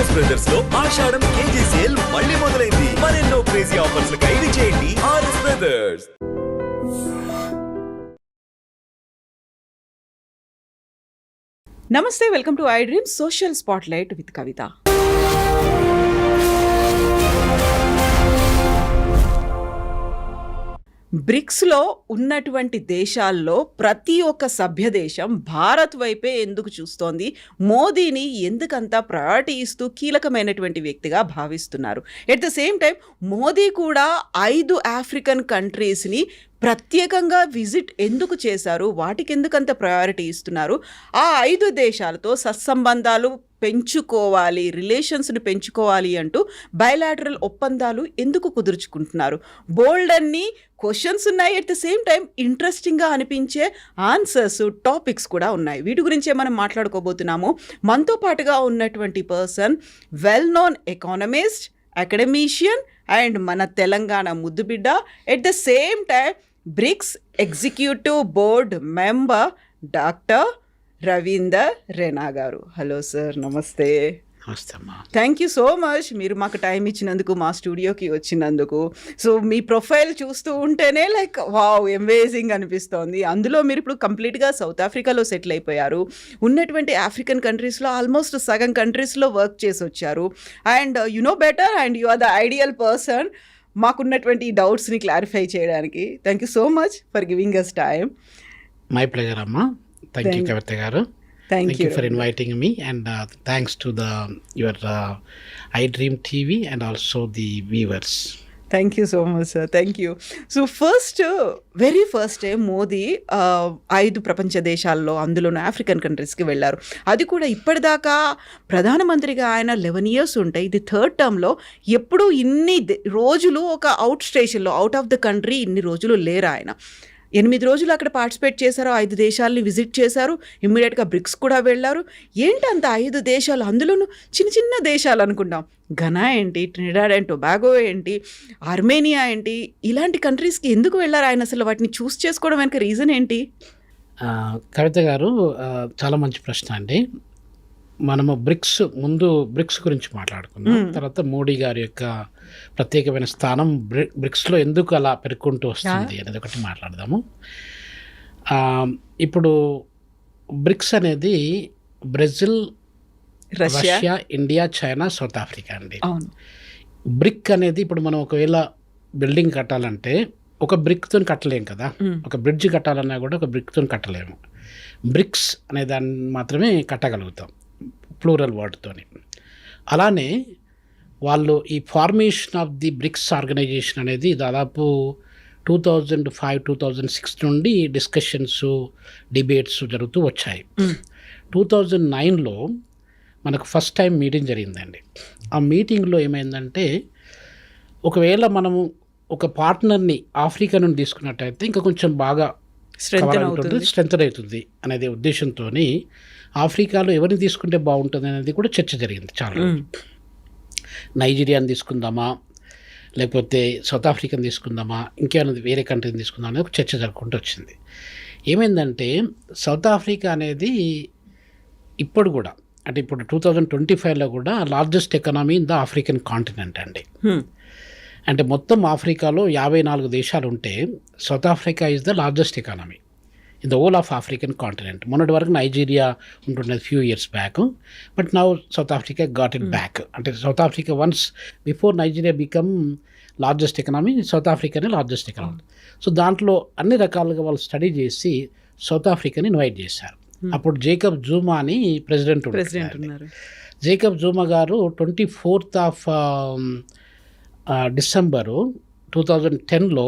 RS brothers లో ఆషాఢం KG sale మళ్ళీ మొదలైంది. మరెన్నో క్రేజీ ఆఫర్స్ ఖైదీ చేయండి ఆర్ఎస్ బ్రదర్స్. నమస్తే, welcome to I dream social spotlight with Kavitha. బ్రిక్స్లో ఉన్నటువంటి దేశాల్లో ప్రతి ఒక్క సభ్య దేశం భారత్ వైపే ఎందుకు చూస్తోంది, మోదీని ఎందుకంత ప్రయారిటీ ఇస్తూ కీలకమైనటువంటి వ్యక్తిగా భావిస్తున్నారు. At the same time Modi కూడా 5 ఆఫ్రికన్ కంట్రీస్ని ప్రత్యేకంగా విజిట్ ఎందుకు చేశారు, వాటికి ఎందుకంత ప్రయారిటీ ఇస్తున్నారు, ఆ 5 దేశాలతో సత్సంబంధాలు పెంచుకోవాలి, రిలేషన్స్ని పెంచుకోవాలి అంటూ బయలాటరల్ ఒప్పందాలు ఎందుకు కుదుర్చుకుంటున్నారు. బోల్డ్ అన్ని క్వశ్చన్స్ ఉన్నాయి, ఎట్ ద సేమ్ టైం ఇంట్రెస్టింగ్గా అనిపించే ఆన్సర్స్, టాపిక్స్ కూడా ఉన్నాయి. వీటి గురించే మనం మాట్లాడుకోబోతున్నాము. మనతో పాటుగా ఉన్నటువంటి person well known economist, academician and మన తెలంగాణ ముద్దుబిడ్డ, at the same time BRICS executive board member doctor Ravinder Rena గారు. హలో సార్, నమస్తే. నమస్తే అమ్మా. థ్యాంక్ యూ సో మచ్ మీరు మాకు టైం ఇచ్చినందుకు, మా స్టూడియోకి వచ్చినందుకు. సో మీ ప్రొఫైల్ చూస్తూ ఉంటేనే లైక్ వావ్, అమేజింగ్ అనిపిస్తోంది. అందులో మీరు ఇప్పుడు కంప్లీట్గా సౌత్ ఆఫ్రికాలో సెటిల్ అయిపోయారు. ఉన్నటువంటి ఆఫ్రికన్ కంట్రీస్లో ఆల్మోస్ట్ సగం కంట్రీస్లో వర్క్ చేసి వచ్చారు. And you know better and you are the ideal person మాకున్నటువంటి డౌట్స్ని క్లారిఫై చేయడానికి. Thank you so much for giving us time. My pleasure అమ్మా. థ్యాంక్ యూ కవిత గారు. Thank you for inviting me, and thanks to your iDream TV and also the viewers. Thank you so much sir, thank you. So very first Modi 5 ప్రపంచ దేశాల్లో, అందులోనూ African కంట్రీస్కి వెళ్ళారు. అది కూడా ఇప్పటిదాకా ప్రధానమంత్రిగా ఆయన 11 years ఉంటాయి. ఇది 3rd టర్మ్లో. ఎప్పుడు ఇన్ని రోజులు ఒక అవుట్ ఆఫ్ ద కంట్రీ ఇన్ని రోజులు లేరు ఆయన. 8 రోజులు అక్కడ పార్టిసిపేట్ చేశారు, 5 దేశాలని విజిట్ చేశారు, ఇమ్మీడియట్గా బ్రిక్స్ కూడా వెళ్ళారు. ఏంటంత 5 దేశాలు, అందులోనూ చిన్న చిన్న దేశాలు అనుకుంటాం. ఘనా ఏంటి, ట్రినిడాడ్ అండ్ టొబాగో ఏంటి, ఆర్మేనియా ఏంటి, ఇలాంటి కంట్రీస్కి ఎందుకు వెళ్ళారు ఆయన? అసలు వాటిని చూస్ చేసుకోవడం వెనక రీజన్ ఏంటి? కవిత గారు, చాలా మంచి ప్రశ్న అండి. మనము బ్రిక్స్ గురించి మాట్లాడుకున్నాం. తర్వాత మోడీ గారి యొక్క ప్రత్యేకమైన స్థానం బ్రిక్స్లో ఎందుకు అలా పెరుగుకుంటూ వస్తుంది అనేది ఒకటి మాట్లాడదాము. ఇప్పుడు బ్రిక్స్ అనేది Brazil, Russia, India, China, south Africa అండి. బ్రిక్ అనేది ఇప్పుడు మనం ఒకవేళ బిల్డింగ్ కట్టాలంటే ఒక బ్రిక్తో కట్టలేము కదా. ఒక బ్రిడ్జ్ కట్టాలన్నా కూడా ఒక బ్రిక్తో కట్టలేము. బ్రిక్స్ అనే దాన్ని మాత్రమే కట్టగలుగుతాం, ప్లూరల్ వర్డ్తోని. అలానే వాళ్ళు ఈ formation of the BRICS organization అనేది దాదాపు 2005-2006 నుండి డిస్కషన్స్, డిబేట్స్ జరుగుతూ వచ్చాయి. 2009లో మనకు ఫస్ట్ టైం మీటింగ్ జరిగిందండి. ఆ మీటింగ్లో ఏమైందంటే, ఒకవేళ మనము ఒక పార్ట్నర్ని ఆఫ్రికా నుండి తీసుకున్నట్టయితే ఇంకా కొంచెం బాగా స్ట్రెంథన్ అవుతుంది అనేది ఉద్దేశంతో ఆఫ్రికాలో ఎవరిని తీసుకుంటే బాగుంటుంది అనేది కూడా చర్చ జరిగింది చాలా. నైజీరియాని తీసుకుందామా, లేకపోతే సౌత్ ఆఫ్రికాని తీసుకుందామా, ఇంకేమైనా వేరే కంట్రీని తీసుకుందామా అనేది ఒక చర్చ జరుపుకుంటూ వచ్చింది. ఏమైందంటే, సౌత్ ఆఫ్రికా అనేది ఇప్పుడు కూడా, అంటే ఇప్పుడు 2025లో కూడా largest economy in the African continent అండి. అంటే మొత్తం ఆఫ్రికాలో 54 దేశాలు ఉంటే South Africa is the largest economy in the whole of African continent. మొన్నటి వరకు నైజీరియా ఉంటున్నది few years back, but now South Africa got it back. అంటే South Africa once before Nigeria become largest economy, South ఆఫ్రికానే largest economy. So దాంట్లో అన్ని రకాలుగా వాళ్ళు study చేసి సౌత్ ఆఫ్రికాని ఇన్వైట్ చేశారు. అప్పుడు జేకబ్ జూమా అని ప్రెసిడెంట్ ఉన్నారు. జేకబ్ జూమా గారు 24th డిసెంబరు 2010లో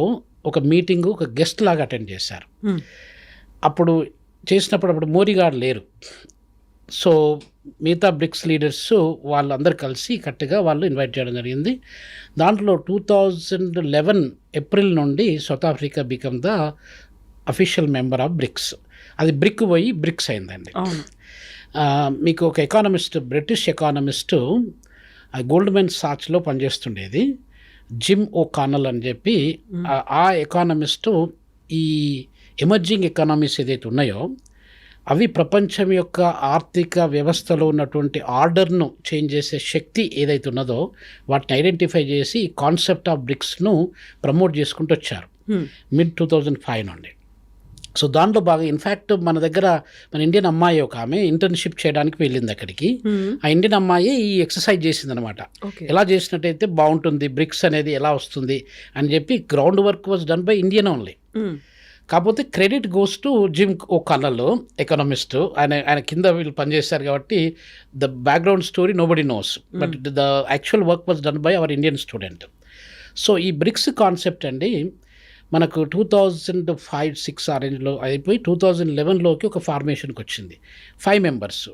ఒక మీటింగు, ఒక గెస్ట్ లాగా అటెండ్ చేశారు. అప్పుడు మోడీ గారు లేరు. సో మిగతా బ్రిక్స్ లీడర్స్ వాళ్ళందరూ కలిసి కరెక్ట్గా వాళ్ళు ఇన్వైట్ చేయడం జరిగింది. దాంట్లో 2011 ఏప్రిల్ నుండి South Africa become the official member of BRICS. అది బ్రిక్ పోయి బ్రిక్స్ అయిందండి. మీకు ఒక ఎకానమిస్ట్, బ్రిటిష్ ఎకానమిస్టు గోల్డ్మెన్ సాచ్లో పనిచేస్తుండేది, జిమ్ ఓ కానల్ అని చెప్పి. ఆ ఎకానమిస్టు ఈ ఎమర్జింగ్ ఎకానమీస్ ఏదైతే ఉన్నాయో అవి ప్రపంచం యొక్క ఆర్థిక వ్యవస్థలో ఉన్నటువంటి ఆర్డర్ను చేంజ్ చేసే శక్తి ఏదైతే ఉన్నదో వాటిని ఐడెంటిఫై చేసి ఈ కాన్సెప్ట్ ఆఫ్ బ్రిక్స్ను ప్రమోట్ చేసుకుంటూ వచ్చారు మిడ్ 2005 నుండి. సో దాంట్లో బాగా ఇన్ఫ్యాక్ట్ మన ఇండియన్ అమ్మాయి ఒక ఆమె ఇంటర్న్షిప్ చేయడానికి వెళ్ళింది అక్కడికి. ఆ ఇండియన్ అమ్మాయి ఈ ఎక్సర్సైజ్ చేసింది అనమాట. ఎలా చేసినట్టయితే బాగుంటుంది, బ్రిక్స్ అనేది ఎలా వస్తుంది అని చెప్పి ground work was done by Indian only. కాకపోతే credit goes to Jim O'Connell, economist. ఆయన కింద వీళ్ళు పనిచేస్తారు కాబట్టి the background story nobody knows, but the actual work was done by our Indian student. So ఈ బ్రిక్స్ కాన్సెప్ట్ అండి మనకు 2005-06 ఆ రేంజ్లో అయిపోయి 2011లోకి ఒక ఫార్మేషన్కి వచ్చింది. 5 members,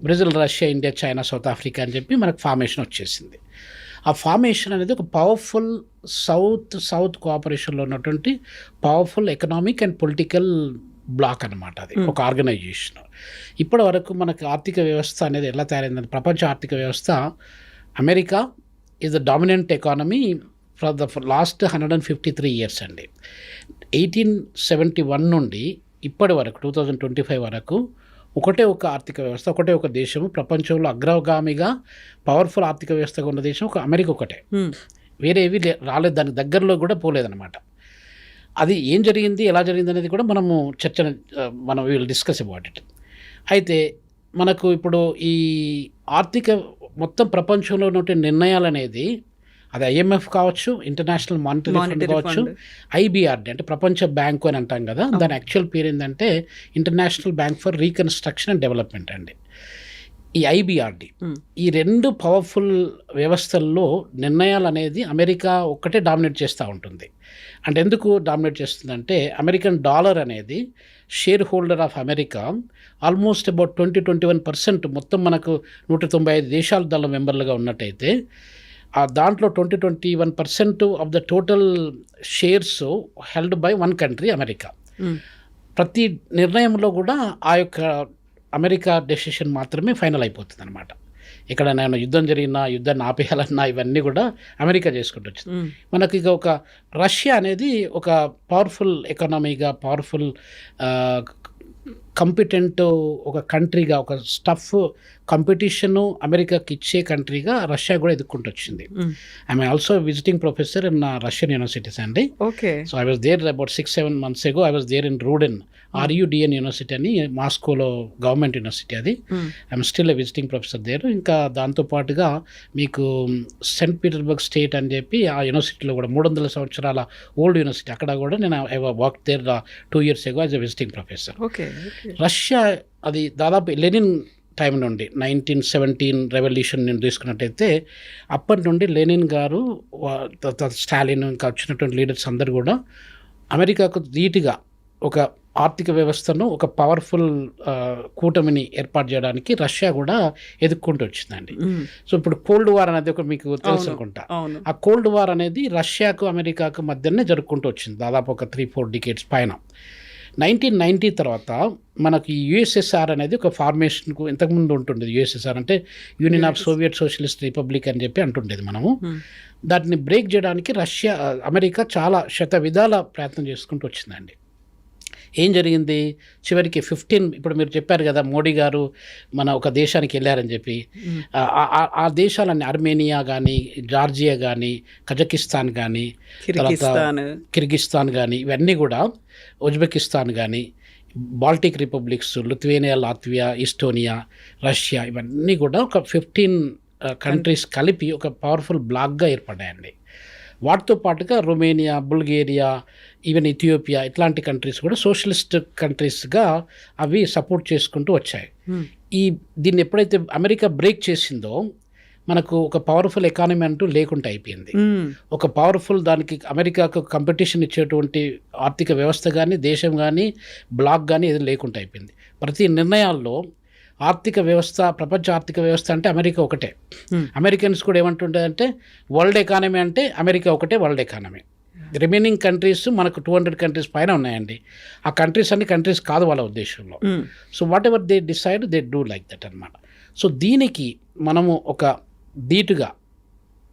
Brazil, Russia, India, China, south Africa అని చెప్పి మనకు ఫార్మేషన్ వచ్చేసింది. ఆ ఫార్మేషన్ అనేది ఒక పవర్ఫుల్ సౌత్ కోఆపరేషన్లో ఉన్నటువంటి powerful economic and political bloc అనమాట. అది ఒక ఆర్గనైజేషన్. ఇప్పటి వరకు మనకు ఆర్థిక వ్యవస్థ అనేది ఎలా తయారైందంటే, ప్రపంచ ఆర్థిక వ్యవస్థ America is the dominant economy for the last 153 years అండి. 1871 నుండి ఇప్పటి వరకు 2025 వరకు ఒకటే ఒక ఆర్థిక వ్యవస్థ, ఒకటే ఒక దేశము, ప్రపంచంలో అగ్రగామిగా పవర్ఫుల్ ఆర్థిక వ్యవస్థగా ఉన్న దేశం ఒక అమెరికా ఒకటే. వేరే ఏవి రాలేదు, దానికి దగ్గరలో కూడా పోలేదన్నమాట. అది ఏం జరిగింది, ఎలా జరిగింది అనేది కూడా మనం విల్ డిస్కస్ అబౌట్ ఇట్. అయితే మనకు ఇప్పుడు ఈ ఆర్థిక మొత్తం ప్రపంచంలో ఉన్న నిర్ణయాలు అనేది, అది IMF కావచ్చు, ఇంటర్నేషనల్ మానిటరీ ఫండ్ కావచ్చు, IBRD అంటే ప్రపంచ బ్యాంకు అని అంటాం కదా, దాని యాక్చువల్ పేరు ఏంటంటే international bank for reconstruction and development అండి. ఈ IBRD ఈ 2 పవర్ఫుల్ వ్యవస్థల్లో నిర్ణయాలు అనేది అమెరికా ఒక్కటే డామినేట్ చేస్తూ ఉంటుంది. అంటే ఎందుకు డామినేట్ చేస్తుందంటే, అమెరికన్ డాలర్ అనేది share holder of America almost about 20-21% మొత్తం మనకు 195 దేశాలు దానిలో మెంబర్లుగా ఉన్నట్టయితే దాంట్లో 20-21% of the total shares held by one country America. ప్రతి నిర్ణయంలో కూడా ఆ యొక్క అమెరికా డెసిషన్ మాత్రమే ఫైనల్ అయిపోతుంది అనమాట. ఇక్కడ నేను యుద్ధాన్ని ఆపేయాలన్నా ఇవన్నీ కూడా అమెరికా చేసుకుంటూ వచ్చింది. మనకి ఇక ఒక రష్యా అనేది ఒక పవర్ఫుల్ ఎకానమీగా, పవర్ఫుల్ కంపిటెంట్ ఒక కంట్రీగా, ఒక స్టఫ్ కాంపిటీషను అమెరికాకి ఇచ్చే కంట్రీగా రష్యా కూడా ఎదుర్కొంటూ వచ్చింది. I'm also visiting professor in Russian universities అండి. So I was there about 6-7 months ago. I was there in RUDN RUDN university అని, మాస్కోలో గవర్నమెంట్ యూనివర్సిటీ అది. I'm still a visiting professor there. ఇంకా దాంతోపాటుగా మీకు సెయింట్ పీటర్స్బర్గ్ స్టేట్ అని చెప్పి ఆ యూనివర్సిటీలో కూడా 300 సంవత్సరాల ఓల్డ్ యూనివర్సిటీ, అక్కడ కూడా నేను I work there 2 years ago as a visiting professor. Russia అది దాదాపు లెనిన్ టైం నుండి 1917 రెవల్యూషన్ నేను తీసుకున్నట్టయితే అప్పటి నుండి లెనిన్ గారు, స్టాలిన్, ఇంకా వచ్చినటువంటి లీడర్స్ అందరూ కూడా అమెరికాకు ధీటుగా ఒక ఆర్థిక వ్యవస్థను, ఒక పవర్ఫుల్ కూటమిని ఏర్పాటు చేయడానికి రష్యా కూడా ఎదుర్కొంటూ వచ్చిందండి. సో ఇప్పుడు కోల్డ్ వార్ అనేది ఒక మీకు తెలుసు అనుకుంటా. ఆ కోల్డ్ వార్ అనేది రష్యాకు అమెరికాకు మధ్యనే జరుపుకుంటూ వచ్చింది దాదాపు ఒక 3-4 decades పైన. 1990 తర్వాత మనకి USSR అనేది ఒక ఫార్మేషన్కు ఇంతకుముందు ఉంటుండేది. USSR అంటే union of Soviet socialist republic అని చెప్పి అంటుండేది మనము. దాన్ని బ్రేక్ చేయడానికి అమెరికా చాలా విధాల ప్రయత్నం చేసుకుంటూ వచ్చిందండి. ఏం జరిగింది చివరికి 15, ఇప్పుడు మీరు చెప్పారు కదా మోడీ గారు మన ఒక దేశానికి వెళ్ళారని చెప్పి, ఆ దేశాలన్నీ ఆర్మేనియా కానీ, జార్జియా కానీ, కజకిస్తాన్ కానీ, కిర్గిస్తాన్ కానీ, ఇవన్నీ కూడా, ఉజ్బెకిస్తాన్ కానీ, Baltic republics, Lithuania, Latvia, Estonia, Russia, ఇవన్నీ కూడా ఒక 15 కంట్రీస్ కలిపి ఒక పవర్ఫుల్ బ్లాక్గా ఏర్పడ్డాయండి. వాటితో పాటుగా రొమేనియా, బుల్గేరియా, ఈవెన్ ఇథియోపియా, ఇట్లాంటి కంట్రీస్ కూడా సోషలిస్ట్ కంట్రీస్గా అవి సపోర్ట్ చేసుకుంటూ వచ్చాయి. దీన్ని ఎప్పుడైతే అమెరికా బ్రేక్ చేసిందో మనకు ఒక పవర్ఫుల్ ఎకానమీ అంటూ లేకుండా అయిపోయింది. ఒక పవర్ఫుల్ దానికి అమెరికాకు కాంపిటీషన్ ఇచ్చేటువంటి ఆర్థిక వ్యవస్థ కానీ, దేశం కానీ, బ్లాక్ కానీ ఏది లేకుండా అయిపోయింది. ప్రతి నిర్ణయాల్లో ఆర్థిక వ్యవస్థ, ప్రపంచ ఆర్థిక వ్యవస్థ అంటే అమెరికా ఒకటే. అమెరికన్స్ కూడా ఏమంటుంటారంటే వరల్డ్ ఎకానమీ అంటే అమెరికా ఒకటే వరల్డ్ ఎకానమీ. రిమైనింగ్ కంట్రీస్ మనకు 200 కంట్రీస్ పైన ఉన్నాయండి. ఆ కంట్రీస్ అన్ని కంట్రీస్ కాదు వాళ్ళ ఉద్దేశంలో. So what ever they decide they do like that అనమాట. సో దీనికి మనము ఒక ధీటుగా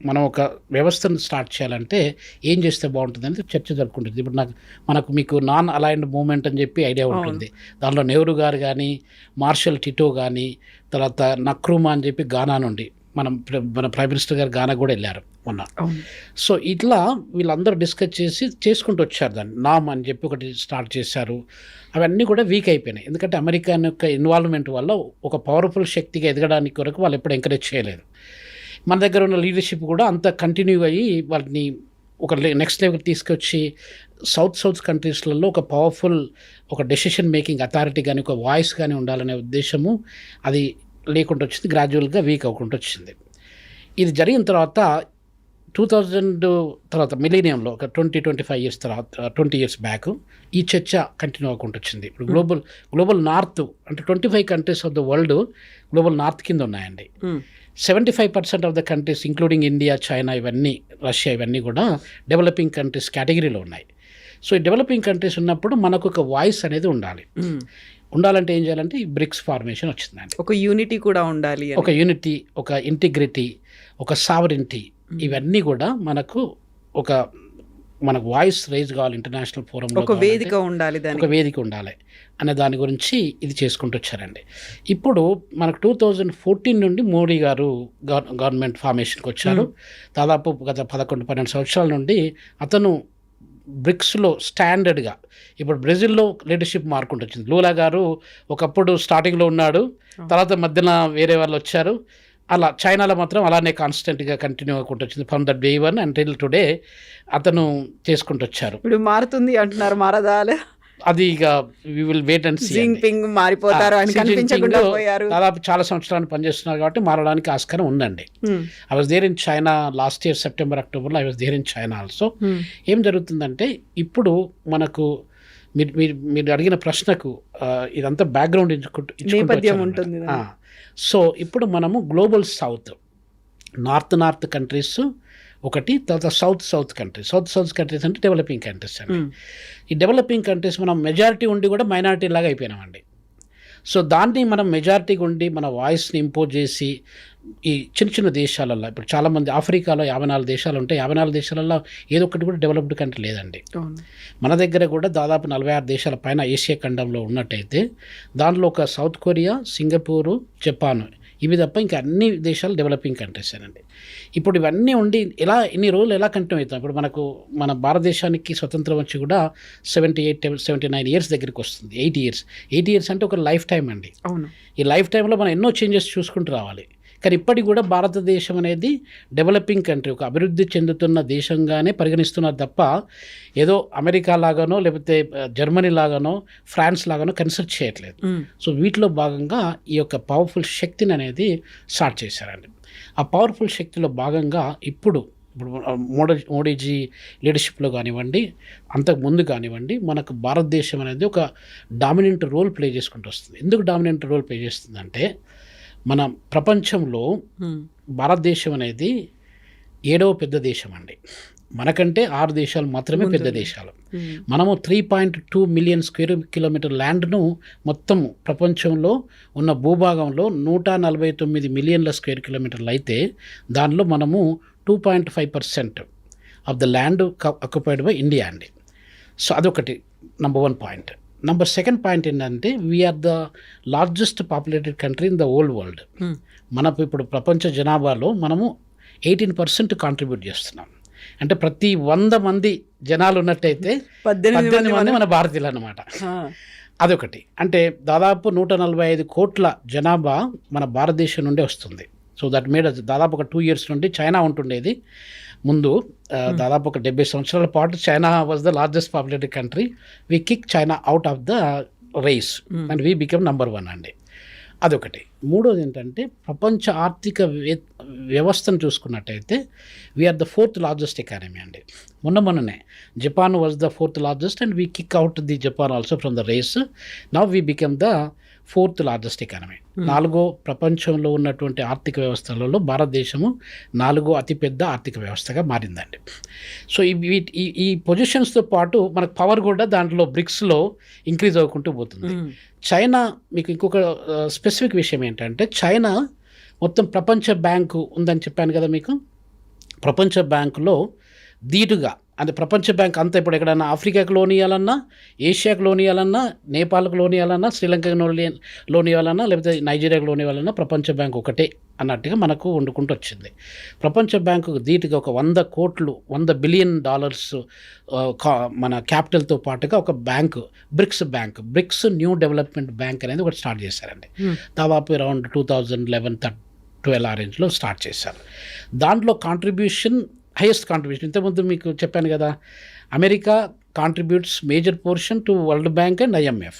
మనం ఒక వ్యవస్థను స్టార్ట్ చేయాలంటే ఏం చేస్తే బాగుంటుంది అనేది చర్చ జరుపుకుంటుంది. ఇప్పుడు మనకు మీకు నాన్ అలైన్డ్ మూవ్మెంట్ అని చెప్పి ఐడియా ఉంటుంది. దానిలో నెహ్రూ గారు కానీ, మార్షల్ టిటో కానీ, తర్వాత నక్రూమా అని చెప్పి గానా నుండి మన ప్రైమ్ మినిస్టర్ గారు గానా కూడా వెళ్ళారు మొన్న. సో ఇట్లా వీళ్ళందరూ డిస్కస్ చేసుకుంటూ వచ్చారు. దాన్ని నామ్ అని చెప్పి ఒకటి స్టార్ట్ చేశారు. అవన్నీ కూడా వీక్ అయిపోయినాయి. ఎందుకంటే అమెరికా యొక్క ఇన్వాల్వ్మెంట్ వల్ల ఒక పవర్ఫుల్ శక్తిగా ఎదగడానికి కొరకు వాళ్ళు ఎప్పుడు ఎంకరేజ్ చేయలేదు. మన దగ్గర ఉన్న లీడర్షిప్ కూడా అంత కంటిన్యూ అయ్యి వాళ్ళని ఒక నెక్స్ట్ లెవెల్ తీసుకొచ్చి సౌత్ కంట్రీస్లలో ఒక పవర్ఫుల్ ఒక డెసిషన్ మేకింగ్ అథారిటీ కానీ, ఒక వాయిస్ కానీ ఉండాలనే ఉద్దేశము అది లేకుండా వచ్చింది. గ్రాడ్యువల్గా వీక్ అవ్వకుండా వచ్చింది. ఇది జరిగిన తర్వాత 2000 తర్వాత మిలీనియంలో ఒక 20-25 ఇయర్స్ తర్వాత 20 ఇయర్స్ బ్యాక్ ఈ చర్చ కంటిన్యూ అవ్వకుండా వచ్చింది. ఇప్పుడు గ్లోబల్ నార్త్ అంటే 25 countries of the world global north కింద ఉన్నాయండి. 75% of the countries including India, China, ఇవన్నీ రష్యా, ఇవన్నీ కూడా డెవలపింగ్ కంట్రీస్ కేటగిరీలో ఉన్నాయి. సో ఈ డెవలపింగ్ కంట్రీస్ ఉన్నప్పుడు మనకు ఒక వాయిస్ అనేది ఉండాలంటే ఏం చేయాలంటే ఈ బ్రిక్స్ ఫార్మేషన్ వచ్చిందండి. ఒక యూనిటీ కూడా ఉండాలి. ఒక యూనిటీ, ఒక ఇంటిగ్రిటీ, ఒక సావరెంటీ, ఇవన్నీ కూడా మనకు వాయిస్ రైజ్ కావాలి. ఇంటర్నేషనల్ ఫోరంలో ఒక వేదిక ఉండాలి, ఒక వేదిక ఉండాలి అనే దాని గురించి ఇది చేసుకుంటూ వచ్చారండి. ఇప్పుడు మనకు 2014 నుండి మోడీ గారు గవర్నమెంట్ ఫార్మేషన్కి వచ్చారు. దాదాపు గత 11-12 సంవత్సరాల నుండి అతను బ్రిక్స్లో స్టాండర్డ్గా ఇప్పుడు బ్రెజిల్లో లీడర్షిప్ మారుకుంటూ వచ్చింది. లూలా గారు ఒకప్పుడు స్టార్టింగ్లో ఉన్నాడు, తర్వాత మధ్యన వేరే వాళ్ళు వచ్చారు. అలా చైనాలో మాత్రం అలానే కాన్స్టెంట్గా కంటిన్యూ అవ్వకుంటూ వచ్చింది. From that day one until today అతను చేసుకుంటూ వచ్చారు. ఇప్పుడు మారుతుంది అంటున్నారు, మారదాలే అది ఇక we will wait and see. Jinping మారిపోతారు అని కనిపించకుండా పోయారు. దాదాపు చాలా సంవత్సరాలు పనిచేస్తున్నారు కాబట్టి మారడానికి ఆస్కారం ఉందండి. I was there in China last year September, October I was there in China also. ఏం జరుగుతుందంటే ఇప్పుడు మనకు మీరు అడిగిన ప్రశ్నకు ఇదంతా బ్యాక్గ్రౌండ్ నేపథ్యం ఉంటుంది. సో ఇప్పుడు మనము గ్లోబల్ సౌత్, నార్త్ కంట్రీస్ ఒకటి, తర్వాత సౌత్ కంట్రీస్ అంటే డెవలపింగ్ కంట్రీస్ అండి. ఈ డెవలపింగ్ కంట్రీస్ మనం మెజారిటీ ఉండి కూడా మైనారిటీ లాగా అయిపోయినామండి. సో దాన్ని మనం మెజారిటీగా ఉండి మన వాయిస్ని ఇంపోజ్ చేసి ఈ చిన్న దేశాలలో ఇప్పుడు చాలామంది ఆఫ్రికాలో 54 దేశాలు ఉంటాయి. 54 దేశాలలో ఏదో ఒకటి కూడా డెవలప్డ్ కంట్రీ లేదండి. మన దగ్గర కూడా దాదాపు 46 దేశాల పైన ఏషియా ఖండంలో ఉన్నట్టయితే దానిలో ఒక సౌత్ కొరియా, సింగపూరు, జపాన్, ఇవి తప్ప ఇంకా అన్ని దేశాలు డెవలపింగ్ కంట్రీస్ అండి. ఇప్పుడు ఇవన్నీ ఉండి ఇన్ని రోజులు ఎలా కంటిన్యూ అవుతాం? ఇప్పుడు మన భారతదేశానికి స్వతంత్రం వచ్చి కూడా 78-79 ఇయర్స్ దగ్గరికి వస్తుంది. 8 ఇయర్స్ అంటే ఒక లైఫ్ టైం అండి. అవును. ఈ లైఫ్ టైంలో మనం ఎన్నో చేంజెస్ చూసుకుంటూ రావాలి. కానీ ఇప్పటికి కూడా భారతదేశం అనేది డెవలపింగ్ కంట్రీ, ఒక అభివృద్ధి చెందుతున్న దేశంగానే పరిగణిస్తున్నారు తప్ప ఏదో అమెరికా లాగానో లేకపోతే జర్మనీ లాగానో ఫ్రాన్స్ లాగానో కన్సిడర్ చేయట్లేదు. సో వీటిలో భాగంగా ఈ యొక్క పవర్ఫుల్ శక్తిని అనేది స్టార్ట్ చేశారండి. ఆ పవర్ఫుల్ శక్తిలో భాగంగా ఇప్పుడు మోడీజీ లీడర్షిప్లో కానివ్వండి, అంతకుముందు కానివ్వండి, మనకు భారతదేశం అనేది ఒక డామినెంట్ రోల్ ప్లే చేసుకుంటూ వస్తుంది. ఎందుకు డామినెంట్ రోల్ ప్లే చేస్తుందంటే మన ప్రపంచంలో భారతదేశం అనేది 7వ పెద్ద దేశం అండి. మనకంటే 6 దేశాలు మాత్రమే పెద్ద దేశాలు. మనము 3.2 మిలియన్ స్క్వేర్ కిలోమీటర్ ల్యాండ్ను మొత్తం ప్రపంచంలో ఉన్న భూభాగంలో 149 మిలియన్ల స్క్వేర్ కిలోమీటర్లు అయితే దానిలో మనము 2.5% of the land occupied by India అండి. సో అదొకటి నంబర్ 1 పాయింట్. నంబర్ 2 పాయింట్ ఏంటంటే we are the largest populated country in the old world. మనకు ఇప్పుడు ప్రపంచ జనాభాలో మనము 18% కాంట్రిబ్యూట్ చేస్తున్నాం. అంటే ప్రతి 100 మంది జనాలు ఉన్నట్టయితే 18 మంది మన భారతీయులు అన్నమాట. అదొకటి. అంటే దాదాపు 145 కోట్ల జనాభా మన భారతదేశం నుండి వస్తుంది. సో దట్ మేడ్ దాదాపు ఒక 2 ఇయర్స్ నుండి చైనా ఉంటుండేది. ముందు దాదాపు ఒక 70 సంవత్సరాల పాటు China was the largest populated country. We kick China out of the race and we become number 1 అండి. అదొకటి. మూడోది ఏంటంటే ప్రపంచ ఆర్థిక వ్యవస్థను చూసుకున్నట్టయితే we are the 4th largest economy అండి. మొన్ననే Japan was the 4th largest and we kick out the Japan also from the race. Now we become the 4th largest economy. 4వ ప్రపంచంలో ఉన్నటువంటి ఆర్థిక వ్యవస్థలలో భారతదేశము 4వ అతిపెద్ద ఆర్థిక వ్యవస్థగా మారిందండి. సో ఈ పొజిషన్స్తో పాటు మనకు పవర్ కూడా దాంట్లో బ్రిక్స్లో ఇంక్రీజ్ అవ్వకుంటూ పోతుంది. చైనా, మీకు ఇంకొక స్పెసిఫిక్ విషయం ఏంటంటే చైనా మొత్తం ప్రపంచ బ్యాంకు ఉందని చెప్పాను కదా మీకు. ప్రపంచ బ్యాంకులో ధీటుగా, అంటే ప్రపంచ బ్యాంక్ అంతా ఇప్పుడు ఎక్కడైనా ఆఫ్రికాకు లోన్ ఇవ్వాలన్నా, ఏషియాకు లోన్ ఇవ్వాలన్నా, నేపాల్కు లోన్ ఇవ్వాలన్నా, శ్రీలంకకు లోన్ ఇవ్వాలన్నా, లేకపోతే నైజీరియాకు లోన్ ఇవ్వాలన్నా ప్రపంచ బ్యాంక్ ఒకటే అన్నట్టుగా మనకు వండుకుంటూ వచ్చింది. ప్రపంచ బ్యాంకు ధీటుగా ఒక 100 బిలియన్ డాలర్స్ మన క్యాపిటల్తో పాటుగా ఒక bank, BRICS new development bank అనేది ఒకటి స్టార్ట్ చేశారండి. దాదాపు అరౌండ్ 2011-12 ఆ రేంజ్లో స్టార్ట్ చేశారు. దాంట్లో హైయెస్ట్ కాంట్రిబ్యూషన్ ఇంతకుముందు మీకు చెప్పాను కదా, America contributes major portion to world bank and IMF.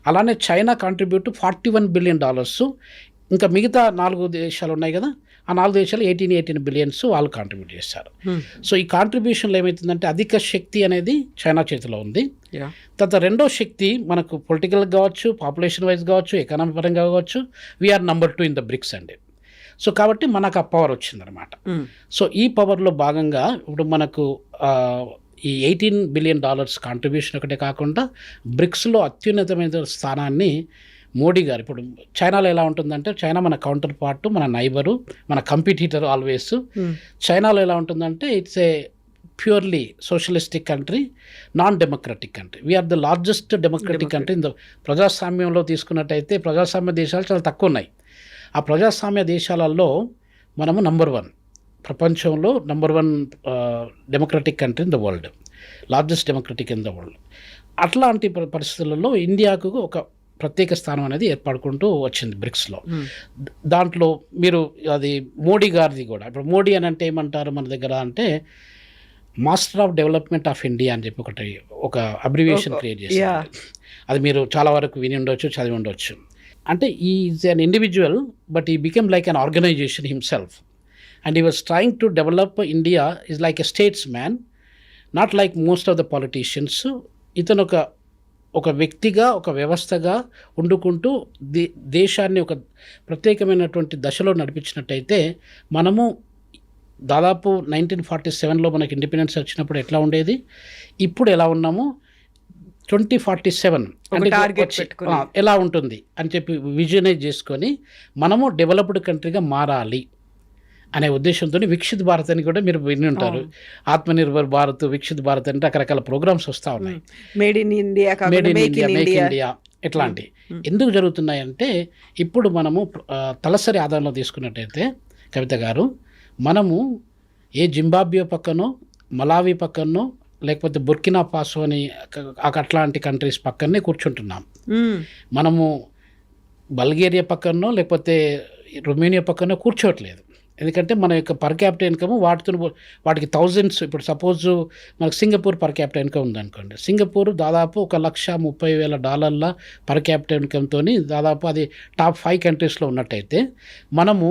అలానే చైనా కాంట్రిబ్యూట్ $41 బిలియన్. ఇంకా మిగతా 4 దేశాలు ఉన్నాయి కదా, ఆ 4 దేశాలు 18 బిలియన్స్ వాళ్ళు కాంట్రిబ్యూట్ చేశారు. సో ఈ కాంట్రిబ్యూషన్లో ఏమవుతుందంటే అధిక శక్తి అనేది చైనా చేతిలో ఉంది. తర్వాత రెండో శక్తి మనకు పొలిటికల్ కావచ్చు, పాపులేషన్ వైజ్ కావచ్చు, ఎకనామీ పరంగా కావచ్చు, we are number 2 in the BRICS అండి. సో కాబట్టి మనకు ఆ పవర్ వచ్చిందనమాట. సో ఈ పవర్లో భాగంగా ఇప్పుడు మనకు ఈ $18 బిలియన్ కాంట్రిబ్యూషన్ ఒకటే కాకుండా బ్రిక్స్లో అత్యున్నతమైన స్థానాన్ని మోడీ గారు, ఇప్పుడు చైనాలో ఎలా ఉంటుందంటే, చైనా మన కౌంటర్ పార్ట్, మన నైబరు, మన కంపిటీటర్ ఆల్వేస్. చైనాలో ఎలా ఉంటుందంటే it's a purely socialistic country, non democratic country. We are the largest democratic country in the ప్రజాస్వామ్యంలో తీసుకున్నట్టయితే ప్రజాస్వామ్య దేశాలు చాలా తక్కువ ఉన్నాయి. ఆ ప్రజాస్వామ్య దేశాలలో మనము నంబర్ 1, ప్రపంచంలో number 1 democratic country in the world, largest democratic in the world. అట్లాంటి పరిస్థితులలో ఇండియాకు ఒక ప్రత్యేక స్థానం అనేది ఏర్పడుకుంటూ వచ్చింది బ్రిక్స్లో. దాంట్లో మీరు అది మోడీ గారిది కూడా, ఇప్పుడు మోడీ అని అంటే ఏమంటారు మన దగ్గర అంటే master of development of India అని చెప్పి ఒక అబ్రివియేషన్ క్రియేట్ చేశారు. అది మీరు చాలా వరకు విని ఉండొచ్చు, చదివి ఉండొచ్చు. అంటే is an individual but he became like an organization himself and he was trying to develop India is like a statesman, not like most of the politicians. ఇతను ఒక వ్యక్తిగా, ఒక వ్యవస్థగా వండుకుంటూ దేశాన్ని ఒక ప్రత్యేకమైనటువంటి దశలో నడిపించినట్టయితే, మనము దాదాపు 1947లో మనకి ఇండిపెండెన్స్ వచ్చినప్పుడు ఎట్లా ఉండేది, ఇప్పుడు ఎలా ఉన్నాము, 2047 ఎలా ఉంటుంది అని చెప్పి విజనైజ్ చేసుకొని మనము డెవలప్డ్ కంట్రీగా మారాలి అనే ఉద్దేశంతో వికసిత్ భారత్ అని కూడా మీరు విని ఉంటారు. ఆత్మనిర్భర్ భారత్, వికసిత్ భారత్ అంటే రకరకాల ప్రోగ్రామ్స్ వస్తూ ఉన్నాయి. Made in India, make in India ఇట్లాంటి ఎందుకు జరుగుతున్నాయంటే, ఇప్పుడు మనము తలసరి ఆదాయంలో తీసుకున్నట్టయితే కవిత గారు, మనము ఏ జింబాబ్వే పక్కనో, మలావి పక్కనో, లేకపోతే బుర్కినా ఫాసో అని అట్లాంటి కంట్రీస్ పక్కనే కూర్చుంటున్నాం. మనము బల్గేరియా పక్కనో లేకపోతే రొమేనియా పక్కనో కూర్చోవట్లేదు. ఎందుకంటే మన యొక్క పర్ క్యాపిటల్ ఇన్కమ్ వాటికి థౌజండ్స్. ఇప్పుడు సపోజ్ మనకు సింగపూర్ పర్ క్యాపిటల్ ఇన్కమ్ ఉందనుకోండి, సింగపూర్ దాదాపు $130,000 పర్ క్యాపిటల్ ఇన్కమ్తో దాదాపు అది టాప్ 5 కంట్రీస్లో ఉన్నట్టయితే, మనము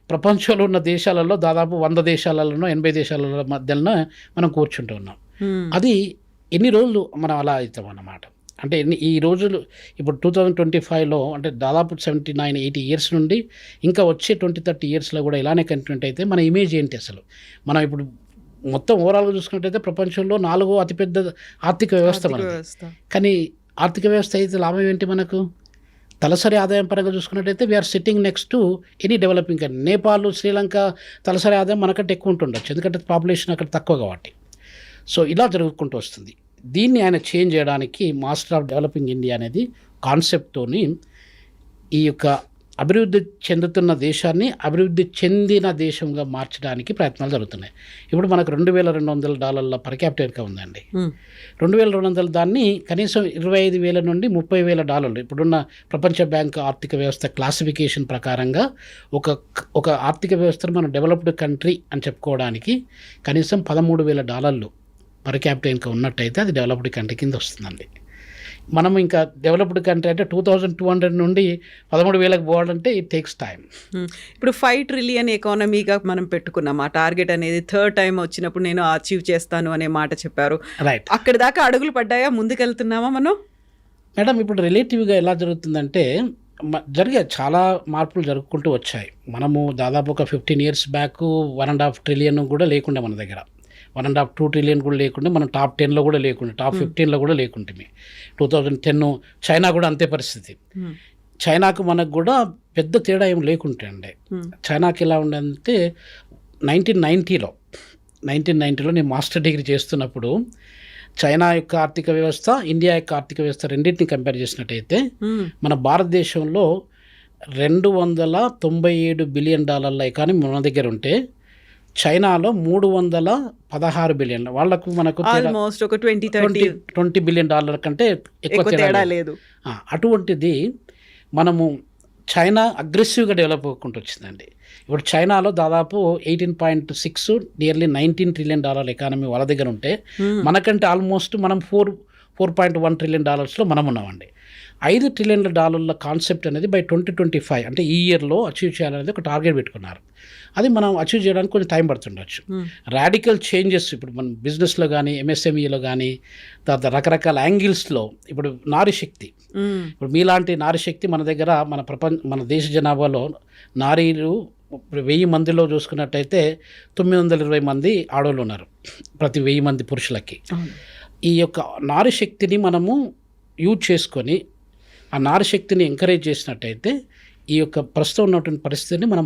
ప్రపంచంలో ఉన్న దేశాలలో దాదాపు 100 దేశాలలోనో 80 దేశాల మధ్యలో మనం కూర్చుంటూ ఉన్నాం. అది ఎన్ని రోజులు మనం అలా అవుతాం అన్నమాట. అంటే ఈ రోజులు ఇప్పుడు 2025లో అంటే దాదాపు 79-80 ఇయర్స్ నుండి ఇంకా వచ్చే 20-30 ఇయర్స్లో కూడా ఇలానే కంటిన్యూ అయితే మన ఇమేజ్ ఏంటి అసలు? మనం ఇప్పుడు మొత్తం ఓవరాల్గా చూసుకున్నట్టయితే ప్రపంచంలో 4వ అతిపెద్ద ఆర్థిక వ్యవస్థ మనది. కానీ ఆర్థిక వ్యవస్థ అయితే లాభం ఏంటి మనకు? తలసరి ఆదాయం పరంగా చూసుకున్నట్టయితే we're sitting next to any developing country. Nepal, Sri Lanka తలసరి ఆదాయం మనకంటే ఎక్కువ ఉంటుండొచ్చు, ఎందుకంటే పాపులేషన్ అక్కడ తక్కువ కాబట్టి. సో ఇలా జరుగుకుంటూ వస్తుంది. దీన్ని ఆయన చేంజ్ చేయడానికి మాస్టర్ ఆఫ్ డెవలపింగ్ ఇండియా అనేది కాన్సెప్ట్తోని ఈ యొక్క అభివృద్ధి చెందుతున్న దేశాన్ని అభివృద్ధి చెందిన దేశంగా మార్చడానికి ప్రయత్నాలు జరుగుతున్నాయి. ఇప్పుడు మనకు $2,200 పర్ క్యాపిటల్ ఇన్కమ్ ఉందండి. 2,200 దాన్ని కనీసం 25,000 నుండి $30,000 ఇప్పుడున్న ప్రపంచ బ్యాంక్ ఆర్థిక వ్యవస్థ క్లాసిఫికేషన్ ప్రకారంగా ఒక ఆర్థిక వ్యవస్థను మనం డెవలప్డ్ కంట్రీ అని చెప్పుకోవడానికి కనీసం $13,000 పర్ క్యాపిటల్ ఇన్కమ్ ఉన్నట్టయితే అది డెవలప్డ్ కంట్రీ కింద వస్తుందండి. మనం ఇంకా డెవలప్డ్ కంట్రీ అంటే 2,200 నుండి 13,000కి పోవాలంటే ఇట్ టేక్స్ టైం. ఇప్పుడు 5 ట్రిలియన్ ఎకానమీగా మనం పెట్టుకున్నాం. ఆ టార్గెట్ అనేది థర్డ్ టైం వచ్చినప్పుడు నేను అచీవ్ చేస్తాను అనే మాట చెప్పారు. రైట్. అక్కడి దాకా అడుగులు పడ్డాయా? ముందుకెళ్తున్నామా మనం? మేడం, ఇప్పుడు రిలేటివ్గా ఎలా జరుగుతుందంటే చాలా మార్పులు జరుపుకుంటూ వచ్చాయి. మనము దాదాపు ఒక 15 ఇయర్స్ బ్యాక్ 1.5 ట్రిలియన్ కూడా లేకుండా మన దగ్గర, 1.5-2 ట్రిలియన్ కూడా లేకుండా, మనం టాప్ 10లో కూడా లేకుండా, టాప్ 15లో కూడా లేకుంటే 2010 చైనా కూడా అంతే పరిస్థితి. చైనాకు మనకు కూడా పెద్ద తేడా ఏం లేకుంటే అండి. చైనాకి ఎలా ఉండదంటే 1990లో 1990లో నేను మాస్టర్ డిగ్రీ చేస్తున్నప్పుడు చైనా యొక్క ఆర్థిక వ్యవస్థ, ఇండియా యొక్క ఆర్థిక వ్యవస్థ రెండింటిని కంపేర్ చేసినట్టయితే మన భారతదేశంలో $297 బిలియన్ ఎకానమీ మన దగ్గర ఉంటే చైనాలో 316 బిలియన్, వాళ్ళకు మనకు ఆల్మోస్ట్ ఒక 20 బిలియన్ డాలర్ కంటే ఎక్కువ తేడా లేదు. అటువంటిది మనము చైనా అగ్రెసివ్గా డెవలప్ అవ్వకుండా వచ్చిందండి. ఇప్పుడు చైనాలో దాదాపు 18.6 నియర్లీ $19 ట్రిలియన్ ఎకానమీ వాళ్ళ దగ్గర ఉంటే మనకంటే ఆల్మోస్ట్ మనం 4.1 ట్రిలియన్ మనం ఉన్నామండి. $5 ట్రిలియన్ కాన్సెప్ట్ అనేది బై 2025 అంటే ఈ ఇయర్లో అచీవ్ చేయాలనేది ఒక టార్గెట్ పెట్టుకున్నారు. అది మనం అచీవ్ చేయడానికి కొంచెం టైం పడుతుండొచ్చు. రాడికల్ చేంజెస్ ఇప్పుడు మన బిజినెస్లో కానీ ఎంఎస్ఎంఈలో కానీ తర్వాత రకరకాల యాంగిల్స్లో ఇప్పుడు నారీశక్తి, ఇప్పుడు మీలాంటి నారీశక్తి మన దగ్గర మన దేశ జనాభాలో నారీలు 1000 మందిలో చూసుకున్నట్టయితే 920 మంది ఆడవాళ్ళు ఉన్నారు ప్రతి 1000 మంది పురుషులకి. ఈ యొక్క నారీశక్తిని మనము యూజ్ చేసుకొని ఆ నారీశక్తిని ఎంకరేజ్ చేసినట్టయితే ఈ యొక్క ప్రస్తుతం ఉన్నటువంటి పరిస్థితిని మనం